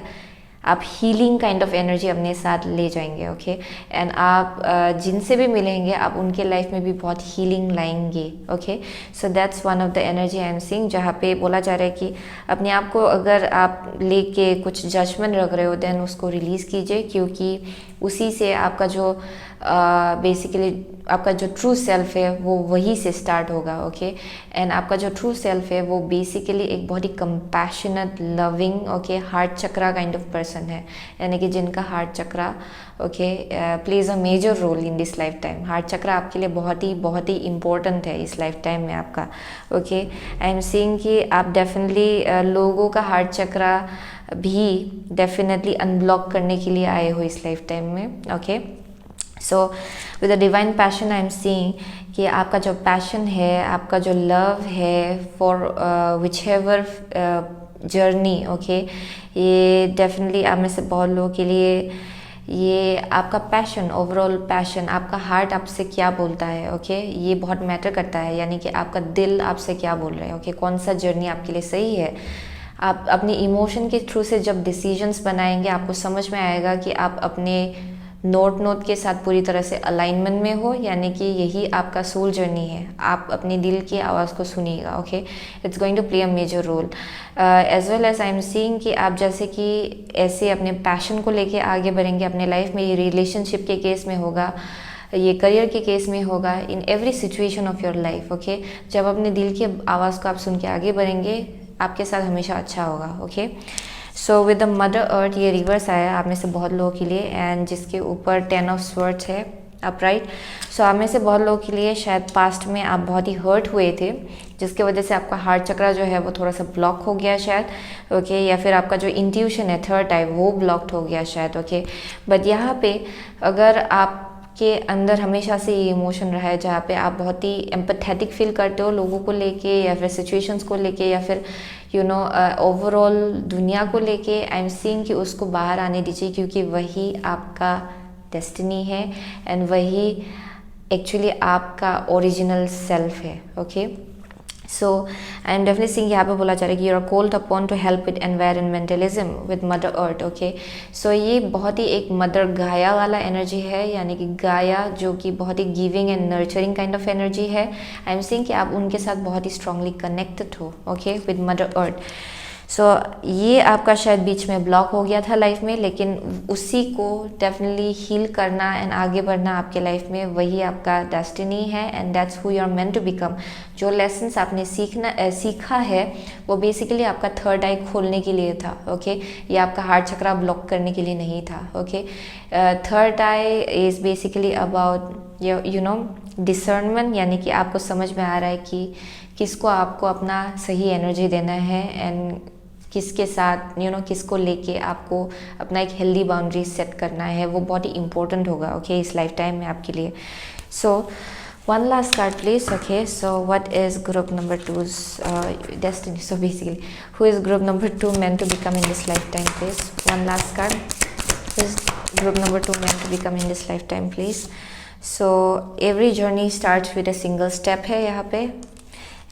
S1: आप हीलिंग काइंड ऑफ एनर्जी अपने साथ ले जाएंगे। ओके, एंड आप जिनसे भी मिलेंगे आप उनके लाइफ में भी बहुत हीलिंग लाएंगे। Okay, so that's one of the energy I am seeing, जहाँ पे बोला जा रहा है कि अपने आप को अगर आप लेके कुछ जजमेंट रख रहे हो देन उसको रिलीज़ कीजिए, क्योंकि उसी से आपका जो बेसिकली आपका जो ट्रू सेल्फ है वो वही से स्टार्ट होगा। ओके, एंड आपका जो ट्रू सेल्फ है वो बेसिकली एक बहुत ही compassionate, loving, okay, heart chakra kind of person है, यानी कि जिनका heart chakra okay plays a major role in this life time. Heart chakra आपके लिए बहुत ही इम्पोर्टेंट है इस लाइफ टाइम में आपका। ओके, आई एम सीइंग कि आप डेफिनेटली लोगों का हार्ट चक्रा भी डेफिनेटली अनब्लॉक करने के लिए आए हो इस लाइफ टाइम में। Okay, so with the divine passion I am seeing कि आपका जो पैशन है, आपका जो लव है for which ever journey, okay, ये डेफिनेटली आप में से बहुत लोगों के लिए ये आपका पैशन, ओवरऑल पैशन, आपका हार्ट आपसे क्या बोलता है। ओके, ये बहुत मैटर करता है, यानी कि आपका दिल आपसे क्या बोल रहा है। ओके, कौन सा जर्नी आपके लिए सही है। आप अपनी इमोशन के थ्रू से जब डिसीजंस बनाएंगे आपको समझ में आएगा कि आप अपने नोट के साथ पूरी तरह से अलाइनमेंट में हो, यानी कि यही आपका सोल जर्नी है। आप अपने दिल की आवाज़ को सुनिएगा। Okay, it's going to play a major role as well as I am seeing कि आप जैसे कि ऐसे अपने पैशन को लेके आगे बढ़ेंगे अपने लाइफ में। ये रिलेशनशिप के केस में होगा, ये करियर के केस में होगा, in every situation of your life. Okay, जब अपने दिल की आवाज़ को आप सुन के आगे बढ़ेंगे आपके साथ हमेशा अच्छा होगा। Okay, so with the mother earth ये रिवर्स आया आप में से बहुत लोगों के लिए, एंड जिसके ऊपर 10 ऑफ स्वर्ड्स है अपराइट। सो आप में से बहुत लोगों के लिए शायद पास्ट में आप बहुत ही हर्ट हुए थे, जिसके वजह से आपका हार्ट चक्रा जो है वो थोड़ा सा ब्लॉक हो गया शायद। ओके, या फिर आपका जो इंट्यूशन है थर्ड आई वो ब्लॉक्ड हो गया शायद। ओके, बट यहाँ पे अगर आप के अंदर हमेशा से ये इमोशन रहा है जहाँ पे आप बहुत ही एम्पैथेटिक फील करते हो लोगों को लेके या फिर सिचुएशंस को लेके या फिर ओवरऑल दुनिया को लेके, आई एम सीइंग कि उसको बाहर आने दीजिए, क्योंकि वही आपका डेस्टिनी है एंड वही एक्चुअली आपका ओरिजिनल सेल्फ है। Okay, so I am definitely seeing यहाँ पे बोला जा रहा है कि you are called upon to help with environmentalism with mother earth. Okay, so ये बहुत ही एक मदर गाया वाला एनर्जी है, यानी कि गाया जो कि बहुत ही giving and nurturing kind of energy है। आई एम सीइंग कि आप उनके साथ बहुत ही स्ट्रांगली कनेक्टेड हो। Okay, with mother earth. So ये आपका शायद बीच में ब्लॉक हो गया था लाइफ में, लेकिन उसी को डेफिनेटली हील करना एंड आगे बढ़ना आपके लाइफ में वही आपका डेस्टिनी है and that's who you are meant to become. जो लेसन्स आपने सीखा है वो बेसिकली आपका थर्ड आई खोलने के लिए था। ओके, ये आपका हार्ट चक्रा ब्लॉक करने के लिए नहीं था। Okay, third I is basically about discernment, यानी कि आपको समझ में आ रहा है कि किसको आपको अपना सही एनर्जी देना है एंड किसके साथ किसको लेके आपको अपना एक हेल्दी बाउंड्री सेट करना है, वो बहुत ही इंपॉर्टेंट होगा। ओके, इस लाइफ टाइम में आपके लिए। सो one last card please. Okay, so what is group number 2's destiny? So basically who is group number 2 meant to become in this lifetime please? One last card. Who is group number 2 meant to become in this lifetime please? So every journey starts with a single step है यहाँ पे,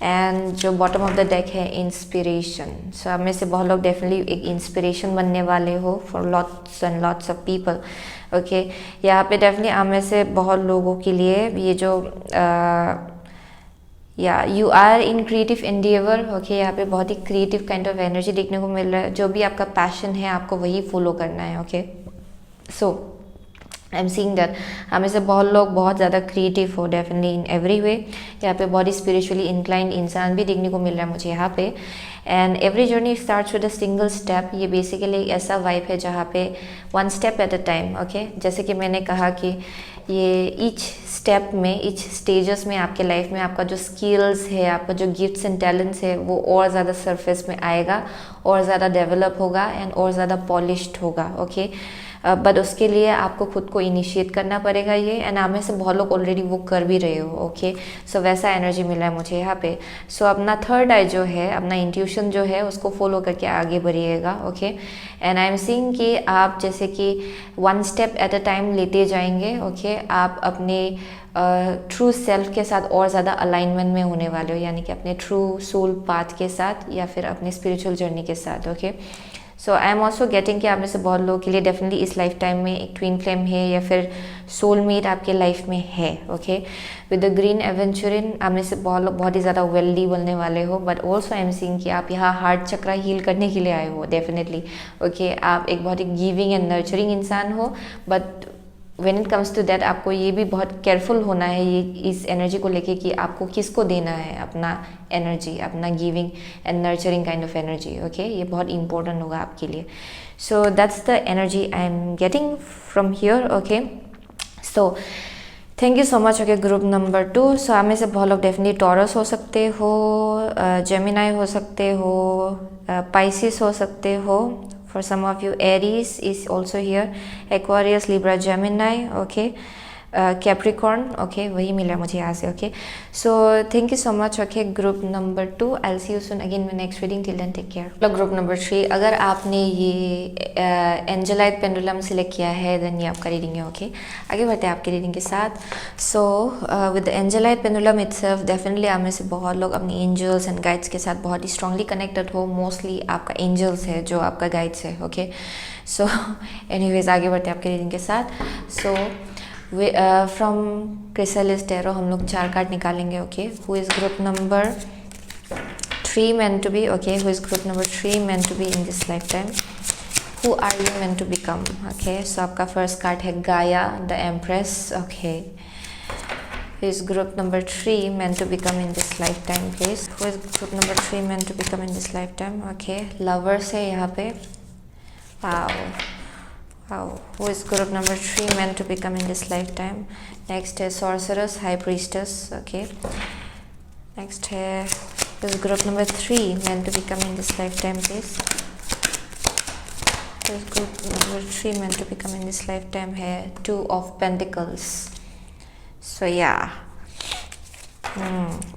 S1: and जो bottom of the deck है inspiration. सो आप में से बहुत लोग डेफिनेटली एक इंस्पिरेशन बनने वाले हो for lots and lots of people. Okay, यहाँ पे डेफिनेटली आप में से बहुत लोगों के लिए ये जो या you are in creative endeavour. Okay, यहाँ पे बहुत ही क्रिएटिव काइंड ऑफ एनर्जी देखने को मिल रहा है। जो भी आपका पैशन है आपको वही फॉलो करना है। Okay, so I am seeing that हमें से बहुत लोग बहुत ज़्यादा क्रिएटिव हो डेफिनेटली इन एवरी वे। यहाँ पे बहुत ही स्पिरिचुअली इंक्लाइंड इंसान भी देखने को मिल रहा है मुझे यहाँ पे। And every journey starts with a single step. ये बेसिकली एक ऐसा वाइब है जहाँ पे one step at a time. Okay, जैसे कि मैंने कहा कि ये ईच स्टेप में, ईच स्टेजेस में आपके लाइफ में आपका जो स्किल्स है, आपका जो गिफ्ट्स एंड टैलेंट्स है वो और ज़्यादा सरफेस में आएगा और ज़्यादा डेवलप होगा एंड और ज़्यादा पॉलिश्ड होगा। ओके, बट उसके लिए आपको खुद को इनिशिएट करना पड़ेगा ये, एंड आप में से बहुत लोग ऑलरेडी वो कर भी रहे हो, ओके। सो वैसा एनर्जी मिला है मुझे यहाँ पे। सो अपना थर्ड आई जो है, अपना इंट्यूशन जो है, उसको फॉलो करके आगे बढ़िएगा, okay. And I am seeing कि आप जैसे कि one step at a time लेते जाएंगे, ओके। आप अपने ट्रू सेल्फ के साथ और ज़्यादा अलाइनमेंट में होने वाले हो, यानी कि अपने ट्रू सोल पाथ के साथ या फिर अपने स्पिरिचुअल जर्नी के साथ, okay. So I am also getting कि आप में से बहुत लोगों के लिए डेफिनेटली इस लाइफ टाइम में एक ट्विन फ्लेम है या फिर सोलमेट आपके लाइफ में है, okay. With the green aventurine आप में से बहुत लोग बहुत ही ज़्यादा वेल्दी बनने वाले हो, but also I am seeing कि आप यहाँ हार्ट चक्रा हील करने के लिए आए हो डेफिनेटली, ओके। आप एक बहुत ही गिविंग एंड नर्चरिंग इंसान हो, but when it comes to that आपको ये भी बहुत केयरफुल होना है ये इस एनर्जी को लेके कि आपको किसको देना है अपना एनर्जी, अपना giving and nurturing kind of energy, okay. ये बहुत इंपॉर्टेंट होगा आपके लिए। सो that's the energy I am getting from here, okay. So thank you so much, okay. Group number 2, सो आप में से बहुत लोग डेफिनेटली टॉरस हो सकते हो, जेमिनाई हो सकते हो, पाइसिस हो सकते हो। For some of you, Aries is also here, Aquarius, Libra, Gemini, okay, Capricorn, okay, वही मिला मुझे यहाँ से, okay. So thank you so much, okay. Group number 2, I'll see you soon again in my next reading. Till then, take care. Group number 3, अगर आपने ये एंजेलाइट pendulum select किया है, देन ये आपका रीडिंग है, ओके। आगे बढ़ते हैं आपके रीडिंग के साथ। So with the angelite pendulum itself, definitely आप में से बहुत लोग अपने एंजल्स एंड गाइड्स के साथ बहुत ही स्ट्रांगली कनेक्टेड हो। मोस्टली आपका एंजल्स है जो आपका गाइड्स है, ओके। सो एनीवेज आगे बढ़ते हैं आपके रीडिंग के साथ। सो फ्रॉम क्रिसालिस टैरो हम लोग 4 कार्ड निकालेंगे, okay. Who is group number 3 meant to be, okay. Who is group number 3 meant to be in this lifetime? Who are you meant to become, okay. So आपका first card है गाया the empress, okay. Who is group number 3 meant to become in this lifetime, please? Who is group number 3 meant to become in this lifetime, okay. Lovers है यहाँ पे, wow. Wow. Who is group number 3 meant to become in this lifetime? Next is Sorceress, High Priestess, okay. Next है this group number 3 meant to become in this lifetime, please. This group number 3 meant to become in this lifetime है 2 of Pentacles. So yeah.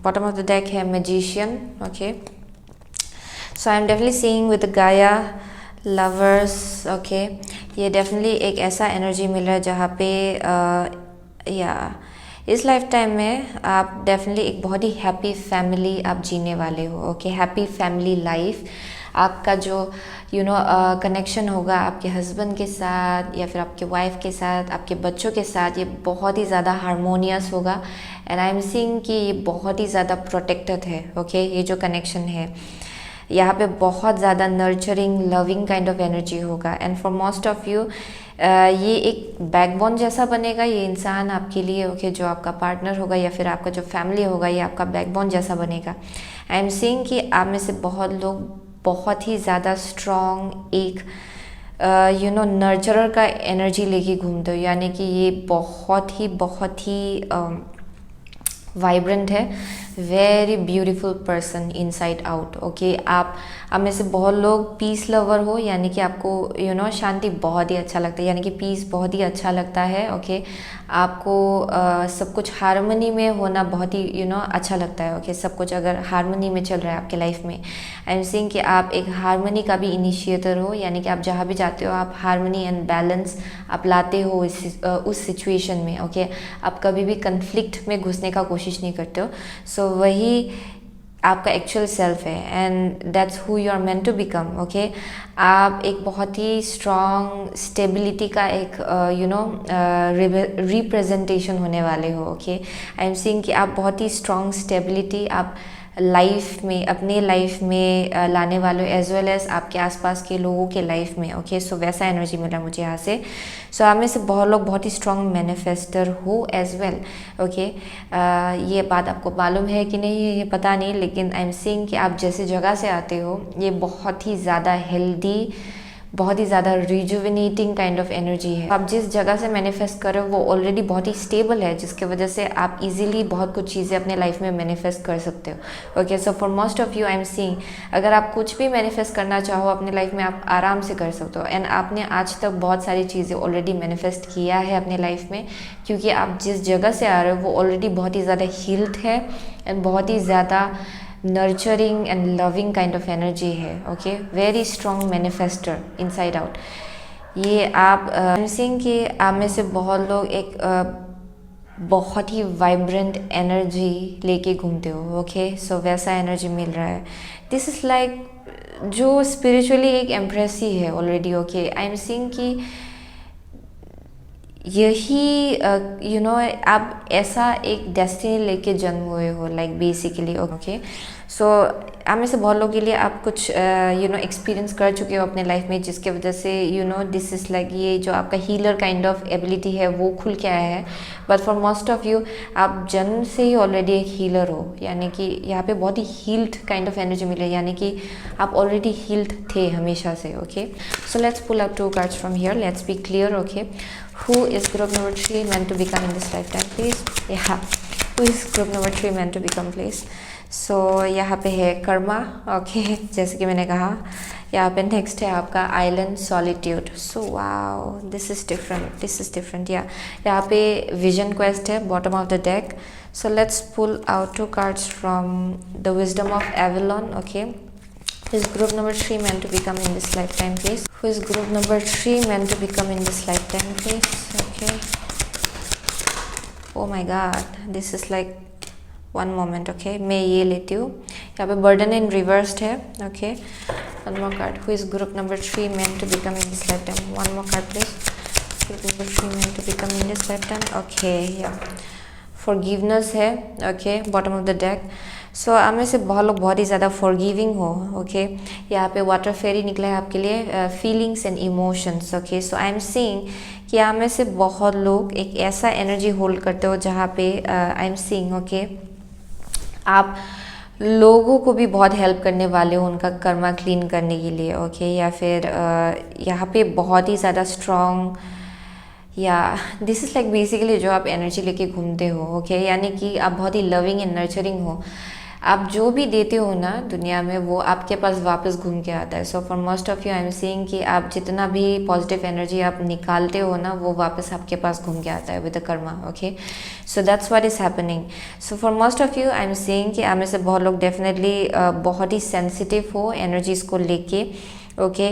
S1: Bottom of the deck है Magician, okay. So I'm definitely seeing with the Gaia lovers, okay. ये definitely एक ऐसा energy मिल रहा है जहाँ पे या इस लाइफ टाइम में आप डेफिनेटली एक बहुत ही हैप्पी फैमिली आप जीने वाले हो, ओके। हैप्पी फैमिली लाइफ आपका जो कनेक्शन होगा आपके हस्बैंड के साथ या फिर आपके वाइफ के साथ, आपके बच्चों के साथ, ये बहुत ही ज़्यादा हारमोनियस होगा। एंड आई एम सीइंग कि ये बहुत ही ज़्यादा प्रोटेक्टेड है, ओके। ये जो कनेक्शन है यहाँ पे बहुत ज़्यादा nurturing loving kind of energy होगा। And for most of you ये एक बैकबोन जैसा बनेगा ये इंसान आपके लिए, ओके। जो आपका पार्टनर होगा या फिर आपका जो फैमिली होगा ये आपका बैकबोन जैसा बनेगा। आई एम सीइंग कि आप में से बहुत लोग बहुत ही ज़्यादा स्ट्रॉन्ग एक नर्चरर का एनर्जी लेके घूमते हो, यानी कि ये बहुत ही वाइब्रेंट है, very beautiful person inside out, okay. आप में से बहुत लोग पीस लवर हो, यानी कि आपको शांति बहुत ही अच्छा लगता है, यानी कि पीस बहुत ही अच्छा लगता है, ओके। आपको सब कुछ हारमोनी में होना बहुत ही अच्छा लगता है, ओके। सब कुछ अगर हारमोनी में चल रहा है आपके लाइफ में, आई एम सीइंग कि आप एक हारमोनी का भी इनिशिएटर हो, यानी कि आप जहाँ भी जाते हो आप हारमोनी एंड बैलेंस आप लाते हो उस सिचुएशन में, ओके। आप कभी भी कन्फ्लिक्ट में घुसने का कोशिश नहीं करते हो। सो वही आपका एक्चुअल सेल्फ है and that's who you are meant to become, okay. आप एक बहुत ही स्ट्रॉन्ग स्टेबिलिटी का एक रिप्रेजेंटेशन होने वाले हो, ओके। आई एम सीइंग कि आप बहुत ही स्ट्रॉन्ग स्टेबिलिटी आप लाइफ में अपने लाइफ में लाने वाले एज वेल एज आपके आसपास के लोगों के लाइफ में, ओके। सो वैसा एनर्जी मिला मुझे यहाँ से। सो आप में से बहुत लोग बहुत ही स्ट्रॉन्ग मैनिफेस्टर हो एज वेल, ओके। ये बात आपको मालूम है कि नहीं ये पता नहीं, लेकिन आई एम सीइंग कि आप जैसे जगह से आते हो ये बहुत ही ज़्यादा हेल्दी, बहुत ही ज़्यादा रिजुविनेटिंग काइंड ऑफ एनर्जी है। आप जिस जगह से मैनिफेस्ट कर रहे हो वो ऑलरेडी बहुत ही स्टेबल है, जिसके वजह से आप इजीली बहुत कुछ चीज़ें अपने लाइफ में मैनिफेस्ट कर सकते हो। Okay, so for most of you I am seeing, अगर आप कुछ भी मैनिफेस्ट करना चाहो अपने लाइफ में आप आराम से कर सकते हो। एंड आपने आज तक बहुत सारी चीज़ें ऑलरेडी मैनिफेस्ट किया है अपने लाइफ में, क्योंकि आप जिस जगह से आ रहे हो वो ऑलरेडी बहुत ही ज़्यादा हील्ड है एंड बहुत ही ज़्यादा nurturing and loving kind of energy है। Okay, very strong manifester inside out. ये आप सेंसिंग कि आप में से बहुत लोग एक बहुत ही वाइब्रेंट एनर्जी लेके घूमते हो। ओके, सो वैसा एनर्जी मिल रहा है। दिस इज़ लाइक जो स्पिरिचुअली एक एम्प्रेस ही है already. Okay, I am seeing कि यही यू नो आप ऐसा एक डेस्टिनी लेके जन्म हुए हो, लाइक बेसिकली। ओके, सो आप में से बहुत लोगों के लिए आप कुछ यू नो एक्सपीरियंस कर चुके हो अपने लाइफ में, जिसके वजह से you know this is like ये जो आपका हीलर काइंड ऑफ एबिलिटी है वो खुल के आया है। But for most of you आप जन्म से ही ऑलरेडी एक हीलर हो, यानी कि यहाँ पे बहुत ही हील्ड काइंड ऑफ एनर्जी मिले, यानी कि आप ऑलरेडी हील्ड थे हमेशा से। Okay, so let's pull out 2 cards from here. Let's be clear. Okay, who is group number 3 meant to become in this lifetime, please? Yeah, who is group number 3 meant to become, please? सो यहाँ पे है Karma. Okay, जैसे कि मैंने कहा। यहाँ पे next है आपका island solitude. So wow, this is different या यहाँ पे विजन क्वेस्ट है bottom of the deck. So let's pull out 2 cards from the wisdom of Avalon. Okay, who is group number 3 meant to become in this lifetime, please? Who is group number 3 meant to become in this lifetime, please? Okay, oh my god, this is like one moment। okay, मैं ये लेती हूँ। यहाँ पे burden in reversed है। okay, one more card। who is group number 3 meant to become in this lifetime? One more card please। group number 3 meant to become in this lifetime। okay, yeah, forgiveness है। okay, bottom of the deck। सो आप में से बहुत लोग बहुत ही ज़्यादा forgiving हो। ओके, यहाँ पे वाटर फेरी निकला है आपके लिए, feelings and emotions. Okay, so I am seeing कि आप में से बहुत लोग एक ऐसा एनर्जी होल्ड करते हो जहाँ पे आई एम सीइंग ओके आप लोगों को भी बहुत हेल्प करने वाले हो उनका कर्मा क्लीन करने के लिए। ओके, या फिर यहाँ पे बहुत ही ज़्यादा स्ट्रॉन्ग या दिस इज़ लाइक बेसिकली जो आप एनर्जी लेके घूमते हो। ओके, यानी कि आप बहुत ही लविंग एंड नर्चरिंग हो। आप जो भी देते हो ना दुनिया में वो आपके पास वापस घूम के आता है। सो for most of you I am seeing कि आप जितना भी पॉजिटिव एनर्जी आप निकालते हो ना वो वापस आपके पास घूम के आता है with the Karma. Okay, so that's what is happening. So for most of you I am seeing कि आप में से बहुत लोग डेफिनेटली बहुत ही सेंसिटिव हो एनर्जीज़ को लेके। ओके,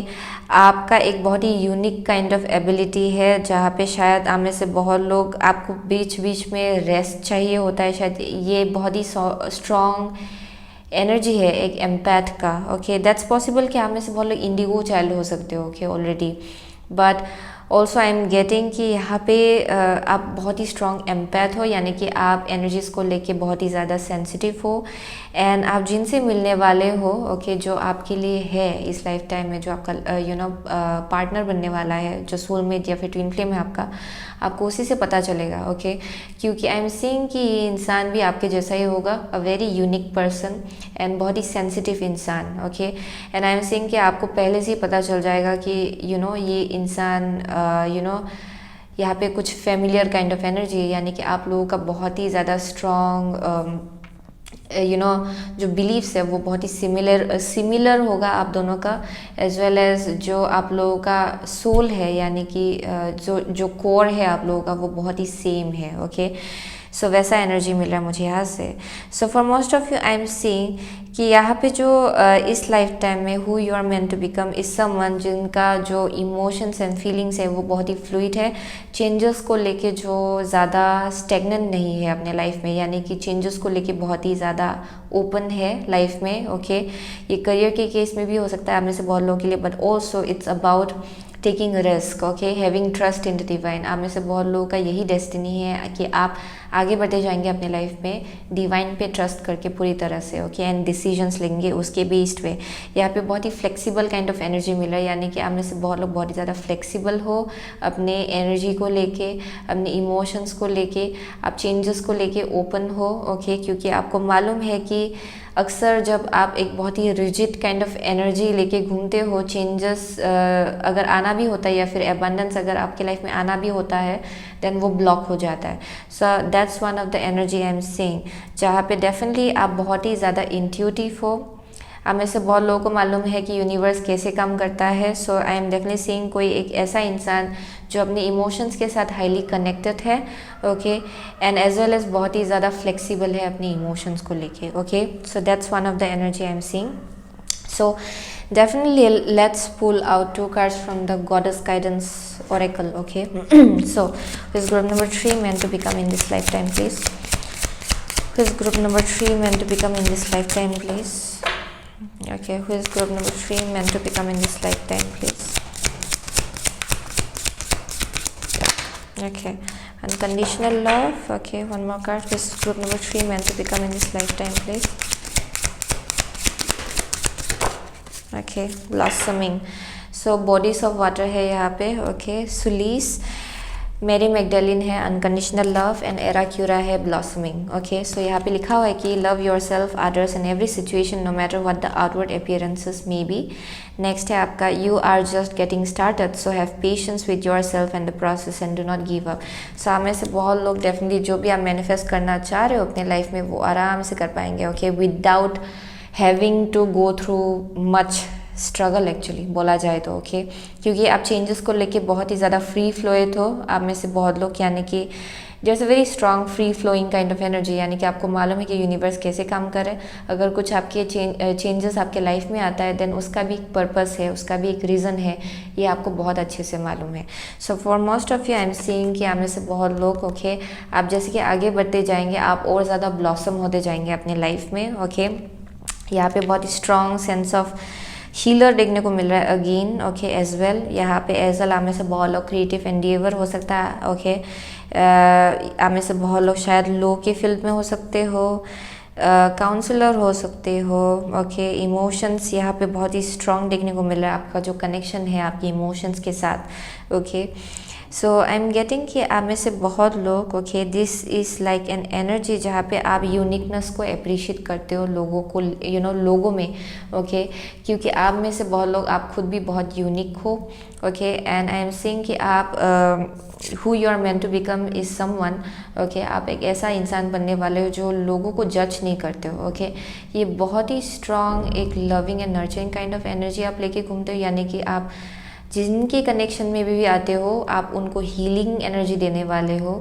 S1: आपका एक बहुत ही यूनिक काइंड ऑफ एबिलिटी है जहाँ पे शायद आप में से बहुत लोग आपको बीच बीच में रेस्ट चाहिए होता है। शायद ये बहुत ही स्ट्रॉन्ग एनर्जी है एक एम्पैथ का। ओके, दैट्स पॉसिबल कि आप में से बहुत लोग इंडिगो चाइल्ड हो सकते हो। Okay, already, but also I am getting कि यहाँ पे आप बहुत ही स्ट्रॉन्ग एम्पैथ हो, यानी कि आप एनर्जीज़ को लेके बहुत ही ज़्यादा सेंसिटिव हो। एंड आप जिनसे मिलने वाले हो ओके जो आपके लिए है इस लाइफ टाइम में, जो आपका यू नो पार्टनर बनने वाला है, जो सोलमेट या फिर ट्विन फ्लेम है आपका, आपको उसी से पता चलेगा। ओके, क्योंकि आई एम सीइंग कि ये इंसान भी आपके जैसा ही होगा, a very unique person and बहुत ही सेंसिटिव इंसान। Okay, and I am seeing कि आपको पहले से ही पता चल जाएगा कि यू नो ये इंसान यू नो यहाँ पे कुछ फेमिलियर काइंड ऑफ एनर्जी है, यानी कि आप लोगों का बहुत ही ज़्यादा स्ट्रॉन्ग यू नो जो बिलीव्स है वो बहुत ही सिमिलर होगा आप दोनों का, एज वेल एज जो आप लोगों का सोल है, यानी कि जो कोर है आप लोगों का वो बहुत ही सेम है। ओके, सो वैसा एनर्जी मिल रहा है मुझे यहाँ से। So for most of you I am seeing कि यहाँ पे जो इस लाइफ टाइम में who you are meant to become is someone जिनका जो इमोशंस एंड फीलिंग्स है वो बहुत ही फ्लूइड है, चेंजेस को लेके जो ज़्यादा स्टेगनेंट नहीं है अपने लाइफ में, यानी कि चेंजेस को लेके बहुत ही ज़्यादा ओपन है लाइफ में। ओके, ये करियर के केस में भी हो सकता है आप में से बहुत लोगों के लिए, but also it's about taking risk. Okay, having trust in the divine. आप में से बहुत लोगों का यही डेस्टिनी है कि आप आगे बढ़ते जाएंगे अपने लाइफ में डिवाइन पे ट्रस्ट करके पूरी तरह से, ओके, एंड डिसीजंस लेंगे उसके बेस्ड पे। यहाँ पे बहुत ही फ्लेक्सिबल काइंड ऑफ एनर्जी मिल रहा है, यानी कि आप में से बहुत लोग बहुत ही ज़्यादा फ्लेक्सिबल हो अपने एनर्जी को लेके, अपने इमोशंस को लेके, आप चेंजेस को लेके ओपन हो, ओके, क्योंकि आपको मालूम है कि अक्सर जब आप एक बहुत ही रिजिड काइंड ऑफ एनर्जी लेके घूमते हो, चेंजेस अगर आना भी होता है या फिर एबंडेंस अगर आपके लाइफ में आना भी होता है, देन वो ब्लॉक हो जाता है। सो that's one of the energy I am seeing, जहाँ पे डेफिनेटली आप बहुत ही ज़्यादा इंट्यूटिव हो। आप में से बहुत लोगों को मालूम है कि यूनिवर्स कैसे काम करता है। So I am definitely seeing कोई एक ऐसा इंसान जो अपने इमोशंस के साथ हाईली कनेक्टेड है, okay, and as well as बहुत ही ज़्यादा फ्लेक्सिबल है अपने इमोशंस को लेके, okay. So that's one of the energy I am seeing. So definitely let's pull out 2 cards from the goddess guidance oracle, okay. So who is group number 3 meant to become in this lifetime, please? Who is group number 3 meant to become in this lifetime, please? Okay, who is group number 3 meant to become in this lifetime, please? Okay, unconditional love. Okay, one more card. Who is group number 3 meant to become in this lifetime, please? Okay, blossoming. So bodies of water है यहाँ पे, okay. सुलीस, मेरी Magdalene है unconditional love, and एराक्यूरा है blossoming, okay. So यहाँ पे लिखा हुआ है कि love your self, others and every situation no matter what the outward appearances may be. Next है आपका you are just getting started, so have patience with your self and the process and do not give up. So हमें से बहुत लोग definitely जो भी आप manifest करना चाह रहे हो अपने लाइफ में वो आराम से कर पाएंगे, okay, without having to go through much struggle, actually बोला जाए तो, ओके, क्योंकि आप चेंजेस को लेके बहुत ही ज़्यादा फ्री फ्लोएड हो। आप में से बहुत लोग, यानी कि जैसे very strong free flowing kind of energy, यानी कि आपको मालूम है कि यूनिवर्स कैसे काम करे। अगर कुछ आपके चेंजेस आपके लाइफ में आता है, देन उसका भी एक पर्पस है, उसका भी एक रीज़न है, ये आपको बहुत अच्छे से मालूम है। सो for most of you I am seeing कि आप में से बहुत लोग, ओके, आप जैसे कि आगे बढ़ते जाएंगे आप और ज़्यादा ब्लॉसम होते जाएंगे अपने लाइफ में, ओके। यहाँ पे बहुत ही स्ट्रॉन्ग सेंस ऑफ हीलर देखने को मिल रहा है अगेन, ओके, एज वेल। यहाँ पे एज वेल आप में से बहुत लोग क्रिएटिव एंडिवर हो सकता है, ओके। आप में से बहुत लोग शायद लॉ के फील्ड में हो सकते हो, काउंसलर हो सकते हो, ओके। इमोशंस यहाँ पे बहुत ही स्ट्रॉन्ग देखने को मिल रहा है, आपका जो कनेक्शन है आपके इमोशंस के साथ, okay. So I am getting कि आप में से बहुत लोग, okay, this is like an energy जहाँ पे आप यूनिकनेस को अप्रिशिएट करते हो लोगों को, यू नो, लोगों में, ओके, क्योंकि आप में से बहुत लोग, आप खुद भी बहुत यूनिक हो, okay. And I am seeing कि आप who you are meant to become is someone, okay, आप एक ऐसा इंसान बनने वाले हो जो लोगों को जज नहीं करते हो, ओके। ये बहुत ही स्ट्रॉन्ग एक loving and nurturing kind of energy आप लेके घूमते हो, यानी कि आप जिनके कनेक्शन में भी आते हो आप उनको हीलिंग एनर्जी देने वाले हो,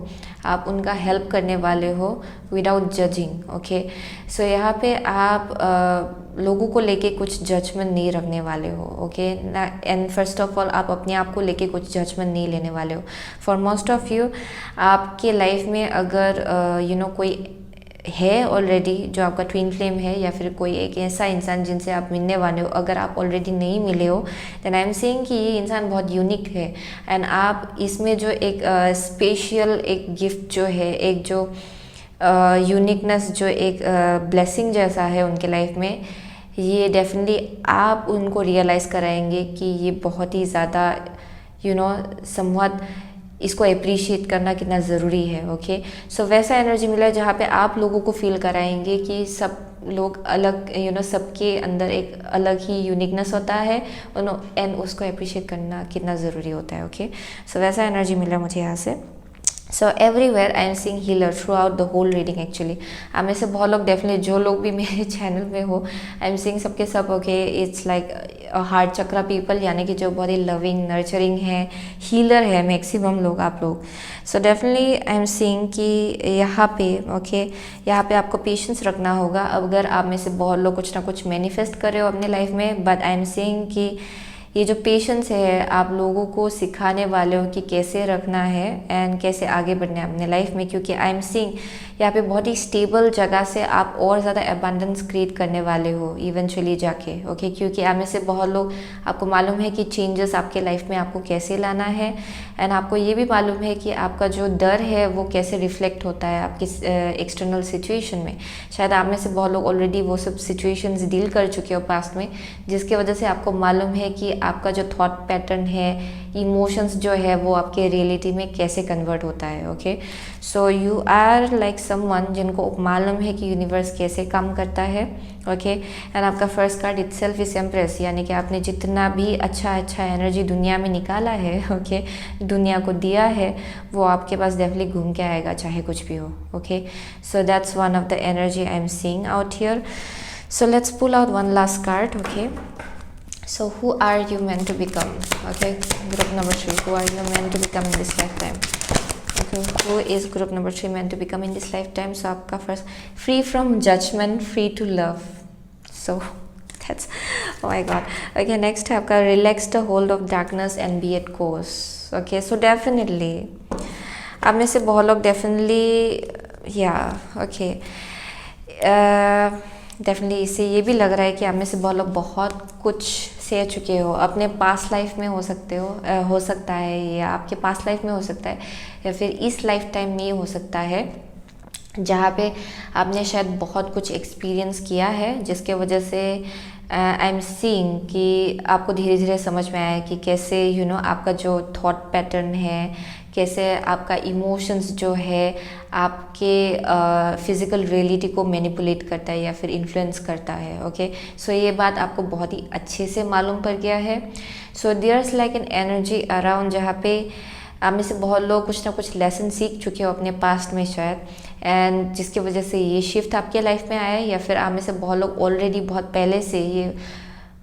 S1: आप उनका हेल्प करने वाले हो विदाउट जजिंग, ओके। सो यहाँ पे आप लोगों को लेके कुछ जजमेंट नहीं रखने वाले हो, ओके ना। एंड फर्स्ट ऑफ ऑल आप अपने आप को लेके कुछ जजमेंट नहीं लेने वाले हो। फॉर मोस्ट ऑफ यू आपके लाइफ में अगर यू नो कोई है ऑलरेडी जो आपका ट्विन फ्लेम है, या फिर कोई एक ऐसा इंसान जिनसे आप मिलने वाले हो, अगर आप ऑलरेडी नहीं मिले हो, देन आई एम सेइंग कि ये इंसान बहुत यूनिक है। एंड आप इसमें जो एक स्पेशल एक गिफ्ट जो है, एक जो यूनिकनेस, जो एक ब्लेसिंग जैसा है उनके लाइफ में, ये डेफिनेटली आप उनको रियलाइज़ कराएंगे कि ये बहुत ही ज़्यादा यू नो समवट इसको अप्रिशिएट करना कितना ज़रूरी है, ओके। सो वैसा एनर्जी मिला है जहाँ पे आप लोगों को फील कराएंगे कि सब लोग अलग, यू नो, सबके अंदर एक अलग ही यूनिकनेस होता है, एंड उसको अप्रिशिएट करना कितना ज़रूरी होता है, ओके। सो वैसा एनर्जी मिला मुझे यहाँ से। So everywhere I am seeing healer throughout the whole reading, actually आप में से बहुत लोग, डेफिनेटली जो लोग भी मेरे चैनल में हो, आई एम सीइंग सबके सब, okay, it's like heart chakra people, यानी कि जो बहुत ही लविंग नर्चरिंग है, हीलर है मैक्सिमम लोग, आप लोग। So definitely I am seeing कि यहाँ पे, ओके, यहाँ पे आपको पेशेंस रखना होगा। अगर आप में से बहुत लोग कुछ ना कुछ मैनिफेस्ट कर रहे हो अपने लाइफ में, बट आई एम सीइंग कि ये जो पेशेंस है आप लोगों को सिखाने वाले हो कि कैसे रखना है एंड कैसे आगे बढ़ना है अपने लाइफ में, क्योंकि आई एम सीइंग यहाँ पे बहुत ही स्टेबल जगह से आप और ज़्यादा अबंडेंस क्रिएट करने वाले हो इवेंचुअली जाके, ओके। क्योंकि आप में से बहुत लोग, आपको मालूम है कि चेंजेस आपके लाइफ में आपको कैसे लाना है, एंड आपको ये भी मालूम है कि आपका जो डर है वो कैसे रिफ्लेक्ट होता है आपकी एक्सटर्नल सिचुएशन में। शायद आप में से बहुत लोग ऑलरेडी वो सब सिचुएशंस डील कर चुके हो पास्ट में, जिसकी वजह से आपको मालूम है कि आपका जो थॉट पैटर्न है, इमोशंस जो है वो आपके रियलिटी में कैसे कन्वर्ट होता है, okay. So you are like someone जिनको मालूम है कि यूनिवर्स कैसे काम करता है, ओके। एंड आपका first card itself is empress, यानी कि आपने जितना भी अच्छा एनर्जी दुनिया में निकाला है, ओके, दुनिया को दिया है, वो आपके पास डेफिनेटली घूम के आएगा चाहे कुछ भी हो, okay. So that's one of the energy I am seeing out here. So let's pull out one last card, okay. So who are you meant to become, okay? Group number 3, who are you meant to become in this lifetime? Okay, who is group number 3 meant to become in this lifetime? So आपका first, free from judgment, free to love. So that's, oh my god. Okay, next है आपका relax the hold of darkness and be at course. Okay, so definitely आप में से बहुत लोग definitely, yeah, okay. Definitely इससे ये भी लग रहा है कि आप में से बहुत लोग बहुत कुछ सह चुके हो अपने पास्ट लाइफ में, हो सकता है, या आपके पास्ट लाइफ में हो सकता है, या फिर इस लाइफ टाइम में हो सकता है, जहाँ पे आपने शायद बहुत कुछ एक्सपीरियंस किया है, जिसके वजह से आई एम सीइंग कि आपको धीरे धीरे समझ में आया कि कैसे आपका जो थॉट पैटर्न है, कैसे आपका इमोशंस जो है आपके फिज़िकल रियलिटी को मैनिपुलेट करता है या फिर इन्फ्लुएंस करता है, ओके। सो ये बात आपको बहुत ही अच्छे से मालूम पड़ गया है. So there's like an energy around जहाँ पे आप में से बहुत लोग कुछ ना कुछ लेसन सीख चुके हो अपने पास्ट में शायद, एंड जिसकी वजह से ये शिफ्ट आपके लाइफ में आया है, या फिर आप में से बहुत लोग ऑलरेडी बहुत पहले से ये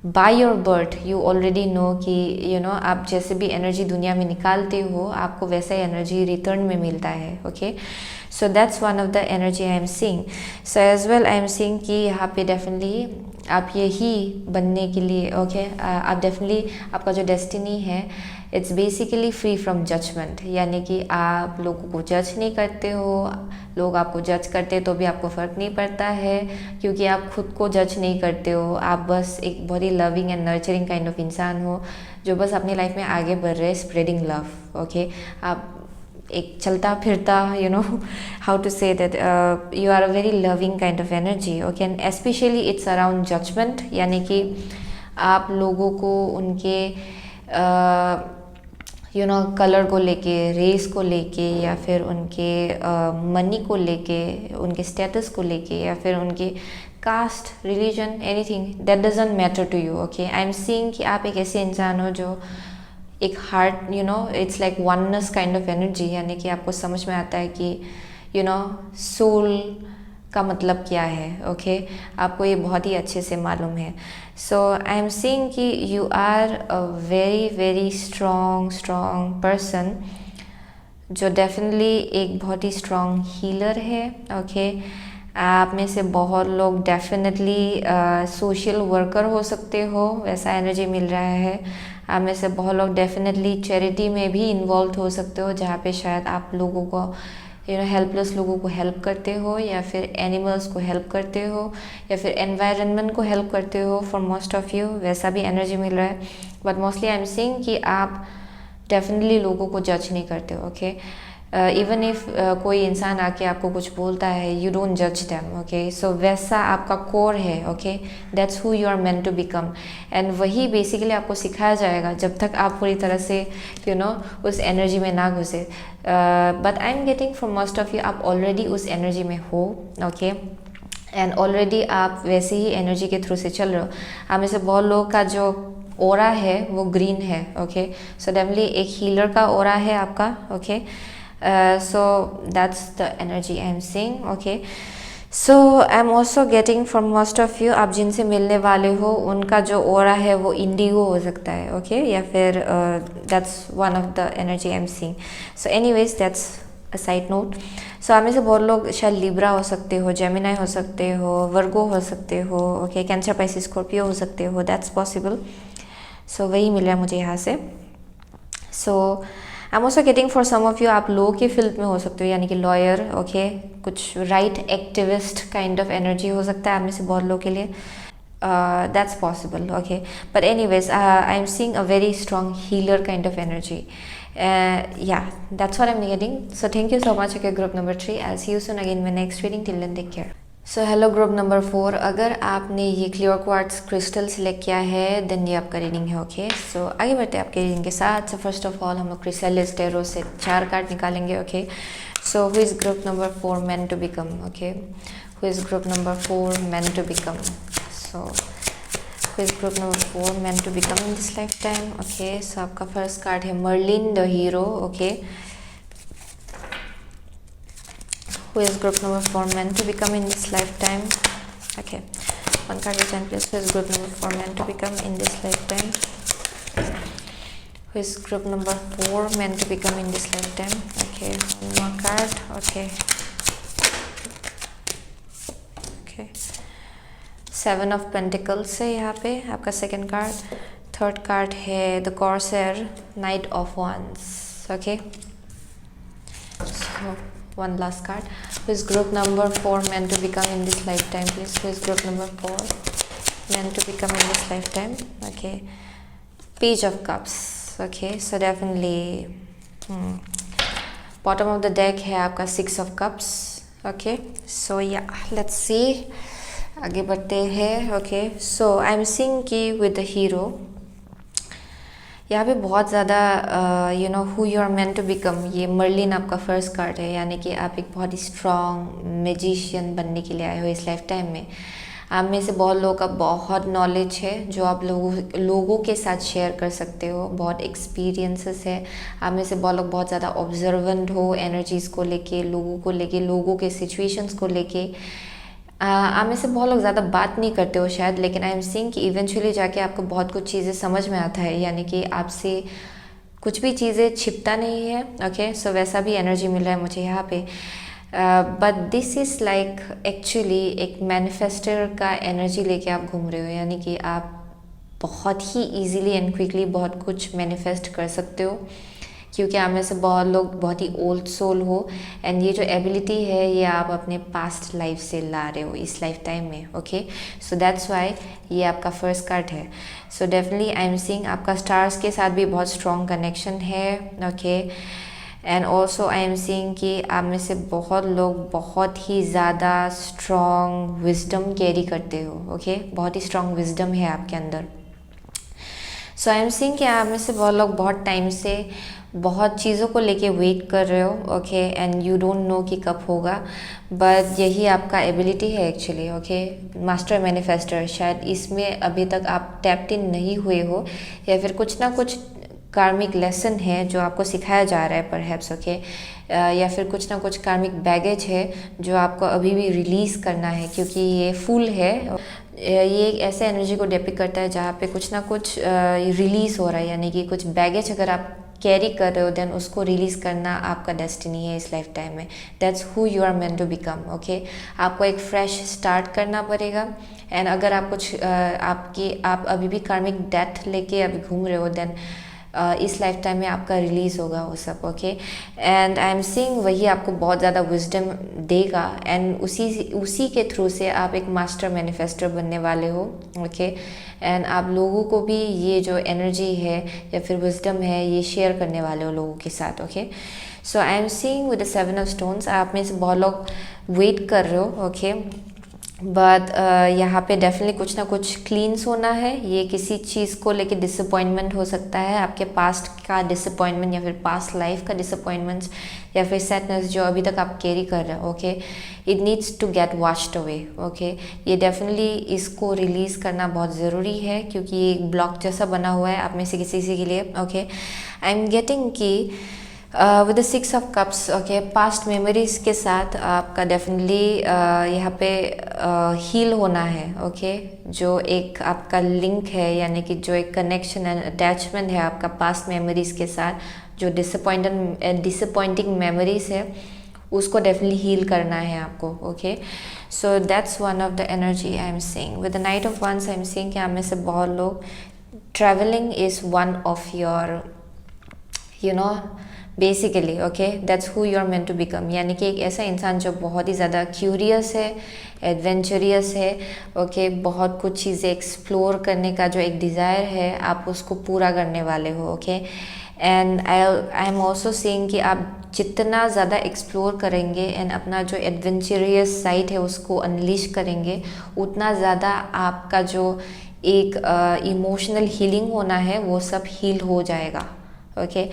S1: by your birth you already know कि आप जैसे भी एनर्जी दुनिया में निकालते हो आपको वैसा ही एनर्जी रिटर्न में मिलता है, okay. So that's one of the energy I am seeing. So as well I am seeing कि यहाँ पे डेफिनेटली आप यही बनने के लिए, ओके, आप डेफिनेटली आपका जो डेस्टिनी है it's basically free from judgement, यानी कि आप लोगों को जज नहीं करते हो. लोग आपको जज करते तो भी आपको फ़र्क नहीं पड़ता है, क्योंकि आप खुद को जज नहीं करते हो. आप बस एक बहुत ही loving and nurturing kind of इंसान हो जो बस अपनी लाइफ में आगे बढ़ रहे, स्प्रेडिंग लव, ओके. आप एक चलता फिरता हाउ टू से that you are a very loving kind of energy, okay. And specially it's around judgement, यानी कि आप लोगों को उनके कलर को लेके, रेस को लेके, या फिर उनके मनी को लेके, उनके स्टेटस को लेके, या फिर उनके caste, religion, anything that doesn't matter to you, okay. I am seeing कि आप एक ऐसे इंसान हो जो एक heart it's like oneness kind of energy, यानी कि आपको समझ में आता है कि सोल का मतलब क्या है, ओके. आपको ये बहुत ही अच्छे से मालूम है. सो आई एम सीइंग कि you are a very very strong person जो डेफिनेटली एक बहुत ही स्ट्रॉन्ग हीलर है, ओके. आप में से बहुत लोग डेफिनेटली सोशल वर्कर हो सकते हो, वैसा एनर्जी मिल रहा है. आप में से बहुत लोग डेफिनेटली चैरिटी में भी इन्वॉल्व हो सकते हो, जहाँ पे शायद आप लोगों को हेल्पलेस लोगों को हेल्प करते हो, या फिर एनिमल्स को हेल्प करते हो, या फिर एनवायरनमेंट को हेल्प करते हो. फॉर मोस्ट ऑफ यू वैसा भी एनर्जी मिल रहा है. But mostly I am seeing कि आप डेफिनेटली लोगों को जज नहीं करते हो, ओके. इवन इफ कोई इंसान आके आपको कुछ बोलता है, यू डोंट जज देम, ओके. सो वैसा आपका कोर है, okay. That's who you are meant to become, and वही बेसिकली आपको सिखाया जाएगा जब तक आप पूरी तरह से उस एनर्जी में ना घुसे. But I am getting from most of you आप ऑलरेडी उस एनर्जी में हो, ओके. एंड ऑलरेडी आप वैसे ही एनर्जी के थ्रू से चल रहे हो. आप में से बहुत लोगों का जो ओरा है वो ग्रीन है, ओके. सो डेफिनेटली एक हीलर का ओरा है आपका, okay. So that's the energy I'm seeing, okay. So I'm also getting from most of you आप जिनसे मिलने वाले हो उनका जो ओरा है वो इंडिगो हो सकता है, okay, या फिर that's one of the energy I'm seeing. So anyways that's a side note. So आप में से बहुत लोग शायद लिब्रा हो सकते हो, जेमिनाई हो सकते हो, वर्गो हो सकते हो, okay, कैंसर, पाइसिस, स्कॉर्पियो हो सकते हो, that's possible. सो वही मिल रहा है मुझे यहाँ से. So I am also getting for some of you, आप लॉ के फील्ड में हो सकते हो, यानी कि लॉयर, ओके, कुछ right activist kind of energy हो सकता है आप में से बहुत लोगों के लिए. That's possible, okay, but anyways, I'm seeing a very strong healer kind of energy. Yeah, that's what I'm getting. So thank you so much, okay, group number 3. I'll see you soon again in my next reading. Till then, take care. So hello group number 4. अगर आपने ये clear quartz crystal select किया है then ये आपका reading है, okay. सो आगे बढ़ते हैं आपके रीडिंग के साथ. सो फर्स्ट ऑफ ऑल हम लोग क्रिस्टल टेरो से 4 कार्ड निकालेंगे, okay. So who is group number 4 meant to become, okay. Who is group number 4 meant to become. So who is group number 4 meant to become in this lifetime, okay. So आपका first card है Merlin the hero, okay. Who is group number 4 meant to become in this lifetime, okay. One card return please. Who is group number 4 meant to become in this lifetime. Who is group number 4 meant to become in this lifetime, okay. One more card, okay. Okay, 7 of pentacles है यहाँ पे आपका second card. Third card है the corsair, knight of wands, okay. So one last card. Who is group number 4 meant to become in this lifetime please. Who is group number 4 meant to become in this lifetime, okay. Page of Cups, okay. So definitely bottom of the deck है आपका 6 of Cups, okay. So yeah, let's see. आगे बढ़ते हैं, okay. So I am seeing कि with the hero यहाँ पे बहुत ज़्यादा you know who you are meant to become. ये मर्लिन आपका फर्स्ट कार्ड है, यानी कि आप एक बहुत ही स्ट्रॉन्ग मैजिशियन बनने के लिए आए हो इस लाइफ टाइम में. आप में से बहुत लोगों का बहुत नॉलेज है जो आप लोगों के साथ शेयर कर सकते हो. बहुत एक्सपीरियंसेस है. आप में से बहुत लोग बहुत ज़्यादा ऑब्जर्वेंट हो एनर्जीज़ को लेके, लोगों के सिचुएशंस को लेके. आप में से बहुत लोग ज़्यादा बात नहीं करते हो शायद, लेकिन आई एम सीइंग कि इवेंचुअली जाके आपको बहुत कुछ चीज़ें समझ में आता है, यानी कि आपसे कुछ भी चीज़ें छिपता नहीं है, ओके. सो वैसा भी एनर्जी मिल रहा है मुझे यहाँ पे. But this is like actually एक मैनिफेस्टर का एनर्जी लेके आप घूम रहे हो, यानी कि आप बहुत ही ईजीली एंड क्विकली बहुत कुछ मैनिफेस्ट कर सकते हो, क्योंकि आप में से बहुत लोग बहुत ही ओल्ड सोल हो. एंड ये जो एबिलिटी है ये आप अपने पास्ट लाइफ से ला रहे हो इस लाइफ टाइम में, ओके. सो दैट्स वाई ये आपका फर्स्ट कार्ड है. So definitely I am seeing आपका स्टार्स के साथ भी बहुत स्ट्रॉन्ग कनेक्शन है, okay. And also I am seeing कि आप में से बहुत लोग बहुत ही ज़्यादा स्ट्रॉन्ग विजडम कैरी करते हो, ओके. बहुत ही स्ट्रॉन्ग विजडम है आपके अंदर. सो आई एम सीइंग कि आप में से बहुत लोग बहुत टाइम से बहुत चीज़ों को लेके वेट कर रहे हो, okay. And you don't know कि कब होगा, बट यही आपका एबिलिटी है एक्चुअली, ओके. मास्टर मैनिफेस्टर, शायद इसमें अभी तक आप टैप्ड इन नहीं हुए हो, या फिर कुछ ना कुछ कार्मिक लेसन है जो आपको सिखाया जा रहा है परहैप्स, ओके. या फिर कुछ ना कुछ कार्मिक बैगेज है जो आपको अभी भी रिलीज़ करना है, क्योंकि ये फुल है. ये एक ऐसे एनर्जी को डिपिक्ट करता है जहाँ पे कुछ ना कुछ रिलीज़ हो रहा है, यानी कि कुछ बैगेज अगर आप कैरी कर रहे हो देन उसको रिलीज़ करना आपका डेस्टिनी है इस लाइफ टाइम में. That's who you are meant to become, okay. आपको एक फ्रेश स्टार्ट करना पड़ेगा. एंड अगर आप कुछ आप अभी भी कार्मिक डेथ लेके अभी घूम रहे हो देन इस लाइफ टाइम में आपका रिलीज़ होगा वो सब, okay. And I am seeing वही आपको बहुत ज़्यादा विजडम देगा, एंड उसी के थ्रू से आप एक मास्टर मैनिफेस्टर बनने वाले हो, ओके. एंड आप लोगों को भी ये जो एनर्जी है या फिर विजडम है ये शेयर करने वाले हो लोगों के साथ, okay. So I am seeing with the 7 of stones आप में से बहुत लोग वेट कर रहे हो, ओके. बट यहाँ पे डेफिनेटली कुछ ना कुछ क्लीन्स होना है. ये किसी चीज़ को लेके डिसअपॉइंटमेंट हो सकता है, आपके पास्ट का डिसअपॉइंटमेंट या फिर पास्ट लाइफ का डिसअपॉइंटमेंट्स या फिर सैडनेस जो अभी तक आप कैरी कर रहे हो, okay. It needs to get washed away, okay. ये डेफिनेटली इसको रिलीज़ करना बहुत ज़रूरी है, क्योंकि ये एक ब्लॉक जैसा बना हुआ है आप में से किसी के लिए, ओके. आई एम गेटिंग कि with the 6 of cups, okay, past memories के साथ आपका डेफिनेटली यहाँ पे हील होना है, ओके. जो एक आपका लिंक है, यानी कि जो एक कनेक्शन एंड अटैचमेंट है आपका पास्ट मेमोरीज के साथ, जो डिसअपॉइंटिंग मेमोरीज है उसको डेफिनेटली हील करना है आपको, okay. So that's one of the energy I am seeing. With the knight of wands I am seeing कि आप में से बहुत लोग traveling is one of your, basically okay that's who you are meant to become, यानी कि एक ऐसा इंसान जो बहुत ही ज़्यादा क्यूरियस है, एडवेंचरियस है, ओके बहुत कुछ चीज़ें एक्सप्लोर करने का जो एक डिज़ायर है आप उसको पूरा करने वाले हो, okay. And I am also saying कि आप जितना ज़्यादा एक्सप्लोर करेंगे एंड अपना जो एडवेंचरियस साइड है उसको अनलिश करेंगे, उतना ज़्यादा आपका जो एक इमोशनल हीलिंग होना है वो सब हील हो जाएगा, okay.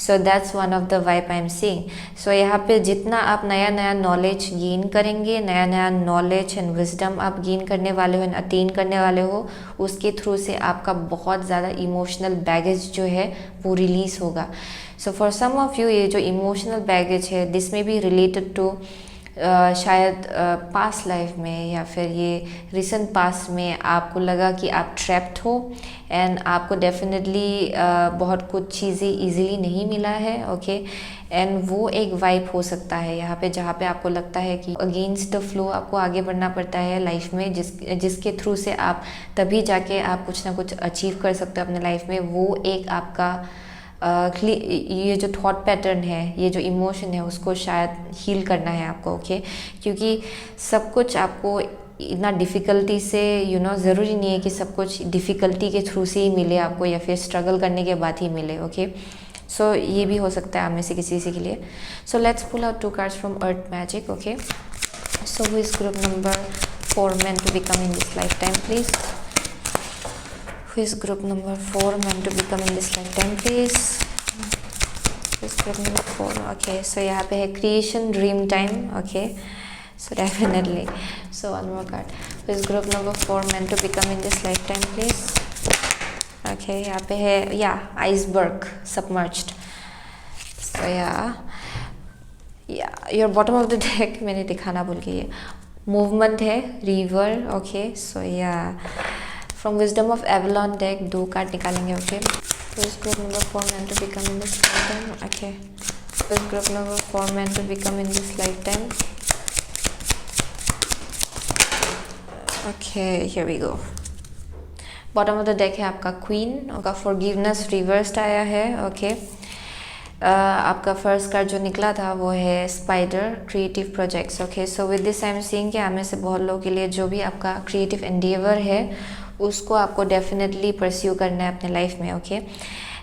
S1: So that's one of the vibe I am seeing. So यहाँ पे जितना आप नया नया नॉलेज गेन करेंगे, नया नया नॉलेज एंड विजडम आप गेन करने वाले हो एंड अटेन करने वाले हो, उसके थ्रू से आपका बहुत ज़्यादा इमोशनल बैगेज जो है वो रिलीज़ होगा। So for some of you ये जो इमोशनल बैगेज है this may be related to शायद पास्ट लाइफ में या फिर ये रिसेंट पास्ट में आपको लगा कि आप ट्रैप्ड हो एंड आपको डेफिनेटली बहुत कुछ चीज़ें इजीली नहीं मिला है, ओके। एंड वो एक वाइब हो सकता है यहाँ पे जहाँ पे आपको लगता है कि अगेंस्ट द फ्लो आपको आगे बढ़ना पड़ता है लाइफ में, जिसके थ्रू से आप तभी जाके आप कुछ ना कुछ अचीव कर सकते हो अपने लाइफ में। वो एक आपका ये जो थॉट पैटर्न है, ये जो इमोशन है उसको शायद हील करना है आपको, ओके। क्योंकि सब कुछ आपको इतना डिफ़िकल्टी से ज़रूरी नहीं है कि सब कुछ डिफ़िकल्टी के थ्रू से ही मिले आपको या फिर स्ट्रगल करने के बाद ही मिले, ओके। सो ये भी हो सकता है आप में से किसी के लिए। So let's pull out 2 cards from earth magic, okay. So who is group number 4 meant to become in this lifetime, please? Who is group number 4 meant to become in this lifetime, please? Who is group number 4? Okay, so यहाँ पे है creation dream time, okay. So definitely. So one more card. Who is group number 4 meant to become in this lifetime, please? Okay, यहाँ पे है iceberg submerged. So your bottom of the deck मैंने दिखाना भूल गई है, movement है, river, okay. So from wisdom of Avalon deck 2 card निकालेंगे, okay. Who is group number 4 meant to become in this lifetime? Okay. Who is group number 4 meant to become in this lifetime? Okay, here we go. Bottom of the deck है आपका queen, आपका forgiveness reversed आया है, okay. आपका first card जो निकला था वो है spider creative projects, okay. So with this I am seeing कि आप में से बहुत लोगों के लिए जो भी आपका क्रिएटिव एंडेवर है उसको आपको डेफिनेटली परस्यू करना है अपने लाइफ में, okay.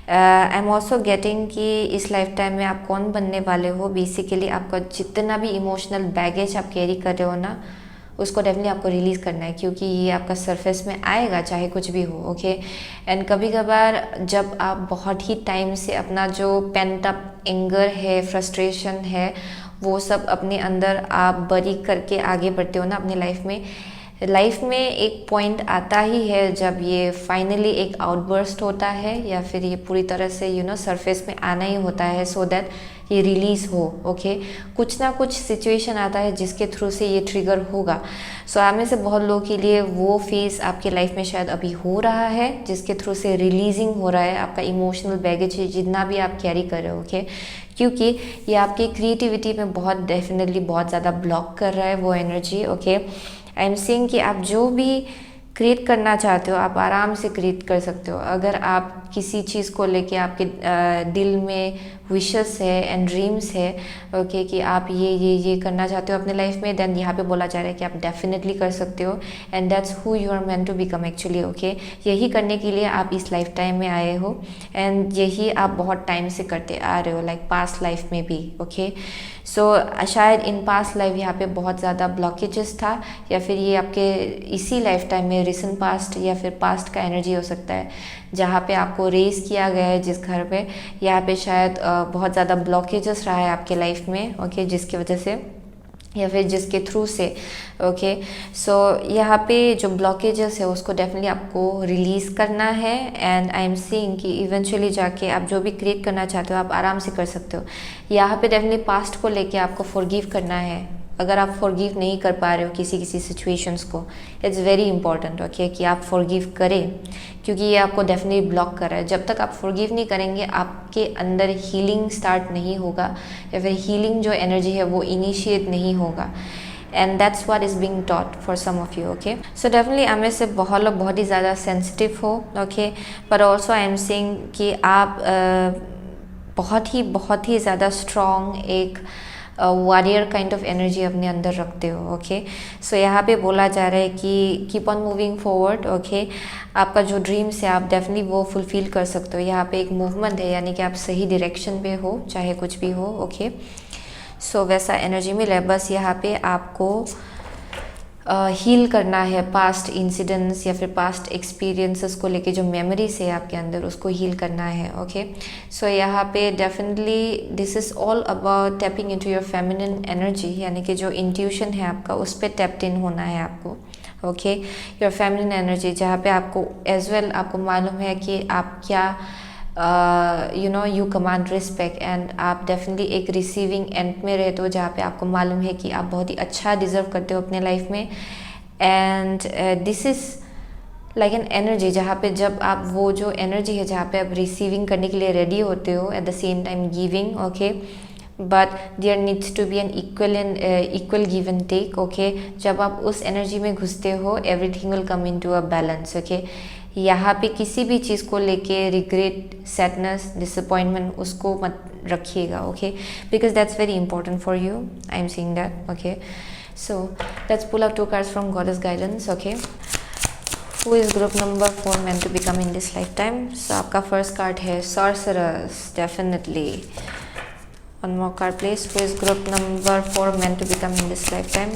S1: I am also getting कि इस लाइफ टाइम में आप कौन बनने वाले हो, बेसिकली आपका जितना भी इमोशनल बैगेज आप कैरी कर रहे हो ना उसको डेफिनेटली आपको रिलीज़ करना है, क्योंकि ये आपका सरफेस में आएगा चाहे कुछ भी हो, ओके। एंड कभी कभार जब आप बहुत ही टाइम से अपना जो पेंट अप एंगर है, फ्रस्ट्रेशन है, वो सब अपने अंदर आप बरी करके आगे बढ़ते हो ना अपनी लाइफ में एक पॉइंट आता ही है जब ये फाइनली एक आउटबर्स्ट होता है या फिर ये पूरी तरह से सरफेस में आना ही होता है, सो दैट ये रिलीज़ हो, ओके। कुछ ना कुछ सिचुएशन आता है जिसके थ्रू से ये ट्रिगर होगा। सो आप में से बहुत लोगों के लिए वो फेज़ आपके लाइफ में शायद अभी हो रहा है जिसके थ्रू से रिलीजिंग हो रहा है आपका इमोशनल बैगेज जितना भी आप कैरी कर रहे हो, ओके। क्योंकि ये आपकी क्रिएटिविटी में बहुत डेफिनेटली बहुत ज़्यादा ब्लॉक कर रहा है वो energy, okay. I am seeing कि आप जो भी क्रिएट करना चाहते हो आप आराम से क्रिएट कर सकते हो। अगर आप किसी चीज़ को लेके आपके दिल में विशेस है एंड ड्रीम्स है, ओके, कि आप ये करना चाहते हो अपने लाइफ में, देन यहाँ पे बोला जा रहा है कि आप डेफिनेटली कर सकते हो। And that's who you are meant to become actually, okay. यही करने के लिए आप इस लाइफ टाइम में आए हो एंड यही आप बहुत टाइम से करते आ रहे हो, लाइक पास्ट लाइफ में भी, ओके। सो शायद इन पास्ट लाइफ यहाँ पे बहुत ज़्यादा ब्लॉकेजेस था या फिर ये आपके इसी लाइफ टाइम में रिसेंट पास्ट या फिर पास्ट का एनर्जी हो सकता है जहाँ पे आपको रेस किया गया है जिस घर पे, यहाँ पे शायद बहुत ज़्यादा ब्लॉकेजेस रहा है आपके लाइफ में, ओके, जिसकी वजह से या फिर जिसके थ्रू से, ओके। सो यहाँ पे जो ब्लॉकेजेस है उसको डेफिनेटली आपको रिलीज़ करना है। एंड आई एम सीइंग कि इवेंचुअली जाके आप जो भी क्रिएट करना चाहते हो आप आराम से कर सकते हो। यहाँ पे डेफिनेटली पास्ट को लेके आपको फॉरगिव करना है। अगर आप फॉरगिव नहीं कर पा रहे हो किसी सिचुएशंस को, इट्स वेरी इंपॉर्टेंट, ओके, कि आप फॉरगिव करें, क्योंकि ये आपको डेफिनेटली ब्लॉक कर रहा है। जब तक आप फॉरगिव नहीं करेंगे आपके अंदर हीलिंग स्टार्ट नहीं होगा या फिर हीलिंग जो एनर्जी है वो इनिशिएट नहीं होगा। And that's what is being taught for some of you. Okay, so definitely आप में से बहुत लोग बहुत ही ज़्यादा सेंसिटिव हो. Okay, but also I am saying कि आप बहुत ही ज़्यादा स्ट्रॉन्ग एक वॉरियर काइंड ऑफ एनर्जी अपने अंदर रखते हो. ओके, सो यहाँ पे बोला जा रहा है कि keep on moving forward. Okay, आपका जो ड्रीम्स है आप डेफिनेटली वो फुलफिल कर सकते हो. यहाँ पे एक मूवमेंट है, यानी कि आप सही डायरेक्शन पे हो, चाहे कुछ भी हो. ओके, सो वैसा एनर्जी मिला है. बस यहाँ पे आपको हील करना है पास्ट इंसिडेंट्स या फिर पास्ट एक्सपीरियंसेस को लेके जो मेमोरीज है आपके अंदर, उसको हील करना है. ओके, सो यहाँ पे definitely this is all about tapping into your feminine energy, यानी कि जो इंट्यूशन है आपका उस पर टैप्ड इन होना है आपको. ओके, योर फेमिनिन एनर्जी, जहाँ पे आपको एज वेल आपको मालूम है कि आप क्या यू कमांड रिस्पेक्ट, एंड आप डेफिनेटली एक रिसीविंग एंड में रहते हो, जहाँ पे आपको मालूम है कि आप बहुत ही अच्छा डिज़र्व करते हो अपने लाइफ में. And this is like an energy, जहाँ पे जब आप वो जो एनर्जी है जहाँ पे आप रिसीविंग करने के लिए रेडी होते हो, at the same time giving. Okay, but there needs to be an equal give and take. Okay, जब आप उस एनर्जी में घुसते हो, everything will come into a balance. Okay, यहाँ पे किसी भी चीज़ को लेके रिग्रेट, सैडनेस, डिसअपॉइंटमेंट उसको मत रखिएगा. Okay, because that's very important for you. I am seeing that. Okay, so let's pull up 2 cards from goddess guidance. Okay, who is group number 4 meant to become in this lifetime? So आपका first card है sorcerers. Definitely one more card please. Who is group number 4 meant to become in this lifetime?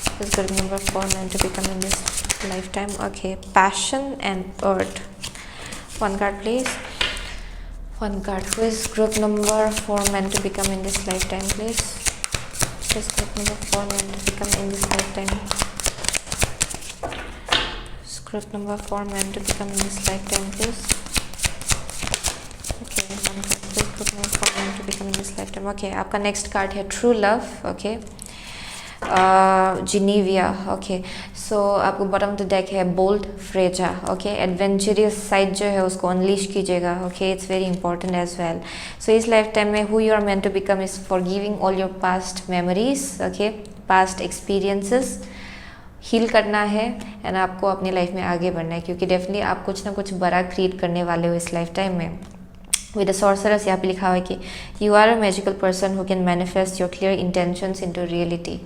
S1: Who is group number 4 meant to become in this lifetime? Okay, passion and earth. One card please. One card. Who is group number 4 meant to become in this lifetime please? Who is group number 4 meant to become in this lifetime? Group number 4 meant to become in this lifetime please. Okay, one card please. Group number 4 meant to become in this lifetime. Okay, आपका next card है true love. Okay, जिनीविया. Okay, so आपको bottom of the deck है bold Freya. Okay, adventurous side जो है उसको unleash कीजिएगा. Okay, it's very important as well. So इस लाइफ टाइम में who you are meant to become is forgiving all your past memories. Okay, past experiences heal करना है, and आपको अपनी लाइफ में आगे बढ़ना है, क्योंकि डेफिनेटली आप कुछ ना कुछ बड़ा क्रिएट करने वाले हो इस लाइफ टाइम में. विद द सॉर्सरर्स यहाँ पे लिखा हुआ है कि you are a magical person who can manifest your clear intentions into reality.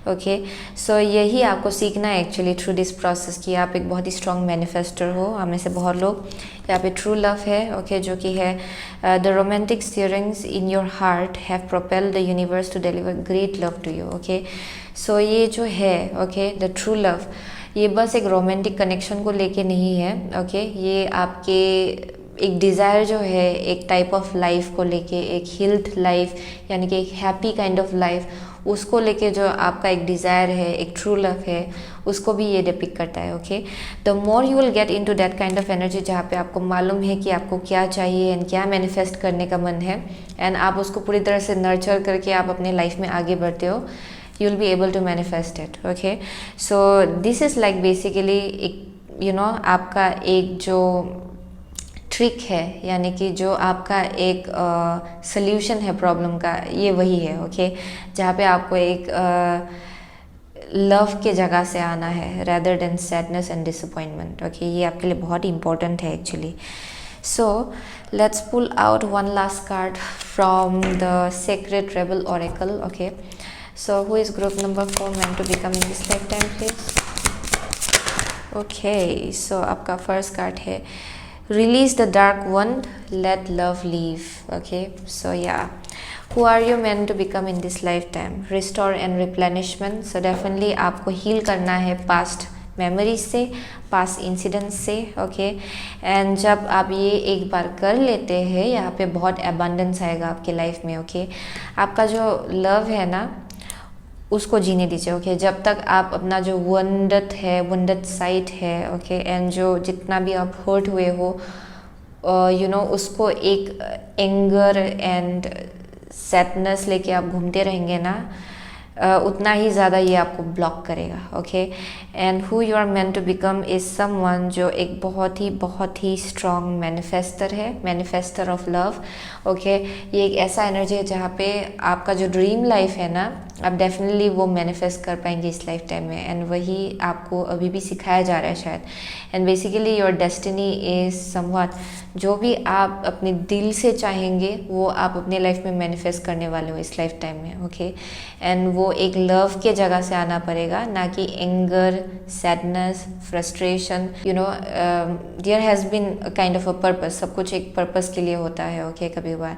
S1: Okay, so यही आपको सीखना है एक्चुअली थ्रू दिस प्रोसेस, कि आप एक बहुत ही स्ट्रॉन्ग मैनिफेस्टर हो. हमें से बहुत लोग यहाँ पे ट्रू लव है. ओके, जो कि है the romantic stirrings in your heart have propelled the universe to deliver great love to you. Okay, so ये जो है ओके द ट्रू लव, ये बस एक रोमांटिक कनेक्शन को लेके नहीं है. ओके, ये आपके एक डिज़ायर जो है एक टाइप ऑफ लाइफ को लेके, एक हेल्थ लाइफ यानी कि एक हैप्पी काइंड ऑफ लाइफ, उसको लेके जो आपका एक डिज़ायर है, एक ट्रू लव है, उसको भी ये डिपिक्ट करता है. Okay, the more you will get into that kind of energy, जहाँ पे आपको मालूम है कि आपको क्या चाहिए एंड क्या मैनिफेस्ट करने का मन है, एंड आप उसको पूरी तरह से नर्चर करके आप अपने लाइफ में आगे बढ़ते हो, you will be able to manifest it. Okay, so this is like basically एक आपका एक जो ट्रिक है, यानी कि जो आपका एक सल्यूशन है प्रॉब्लम का, ये वही है. ओके, जहाँ पे आपको एक लव के जगह से आना है rather than sadness and disappointment. Okay, ये आपके लिए बहुत ही इंपॉर्टेंट है actually. So let's pull out one last card from the Sacred Rebel Oracle. Okay, so who is group number 4 meant to become in this lifetime please? Okay, so आपका first card है release the dark one, let love leave. Okay, so yeah, who are you meant to become in this lifetime? Restore and replenishment. So definitely आपको heal करना है past memories से, past incidents से. Okay, and जब आप ये एक बार कर लेते हैं, यहाँ पे बहुत एबंडेंस आएगा आपके लाइफ में. ओके, आपका जो लव है ना उसको जीने दीजिए. ओके, जब तक आप अपना जो वंडत साइट है, ओके, एंड जो जितना भी आप हर्ट हुए हो उसको एक एंगर एंड सैडनेस लेके आप घूमते रहेंगे ना, उतना ही ज़्यादा ये आपको ब्लॉक करेगा. Okay, and who you are meant to become is someone जो एक बहुत ही स्ट्रॉन्ग मैनिफेस्टर है, मैनिफेस्टर ऑफ लव. ओके, ये एक ऐसा एनर्जी है जहाँ पे आपका जो ड्रीम लाइफ है ना, आप डेफिनेटली वो मैनिफेस्ट कर पाएंगे इस लाइफ टाइम में. एंड वही आपको अभी भी सिखाया जा रहा है शायद. And basically your destiny is somewhat, जो भी आप अपने दिल से चाहेंगे वो आप अपने लाइफ में मैनिफेस्ट करने वाले हो इस लाइफ टाइम में. ओके, एंड वो एक लव के जगह से आना पड़ेगा, ना कि anger, sadness, frustration. You know, there has been kind of a purpose. सब कुछ एक पर्पस के लिए होता है. ओके, कभी कभार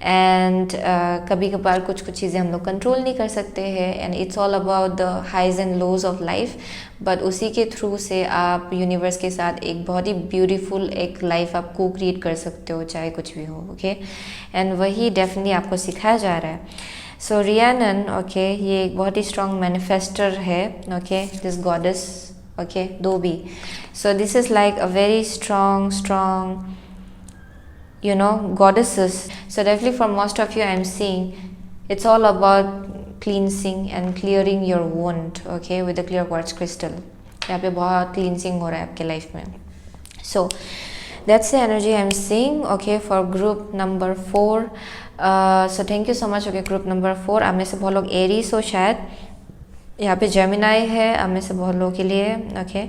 S1: एंड कभी कभार कुछ चीज़ें हम लोग कंट्रोल नहीं कर सकते हैं. And it's all about the highs and lows of life. But उसी के थ्रू से आप यूनिवर्स के साथ एक बहुत ही ब्यूटीफुल एक लाइफ आप को क्रिएट कर सकते हो, चाहे कुछ भी हो. ओके, एंड वही डेफिनेटली आपको सिखाया जा रहा है. सो रियानन, ओके, ये एक बहुत ही स्ट्रॉन्ग मैनिफेस्टर है. Okay, this goddess. ओके, दो भी. सो this is like a very strong you know, goddesses. So definitely for most of you I'm seeing it's all about cleansing and clearing your wound. Okay, with the clear quartz crystal. यहाँ पे बहुत cleansing हो रहा है आपके life में. So that's the energy I'm seeing. Okay, for group number 4. So thank you so much. Okay, group number 4. आप में से बहुत लोग एरीज हो शायद. यहाँ पे जेमिनाई है आप में से बहुत लोगों के लिए. Okay,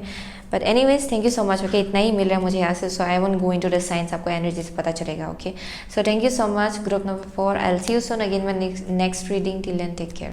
S1: but anyways thank you so much. Okay, इतना ही मिल रहा है मुझे यहाँ से. So I won't go into the science, आपको एनर्जी से पता चलेगा. Okay, so thank you so much group number 4. I will see you soon again my next reading. Till then take care.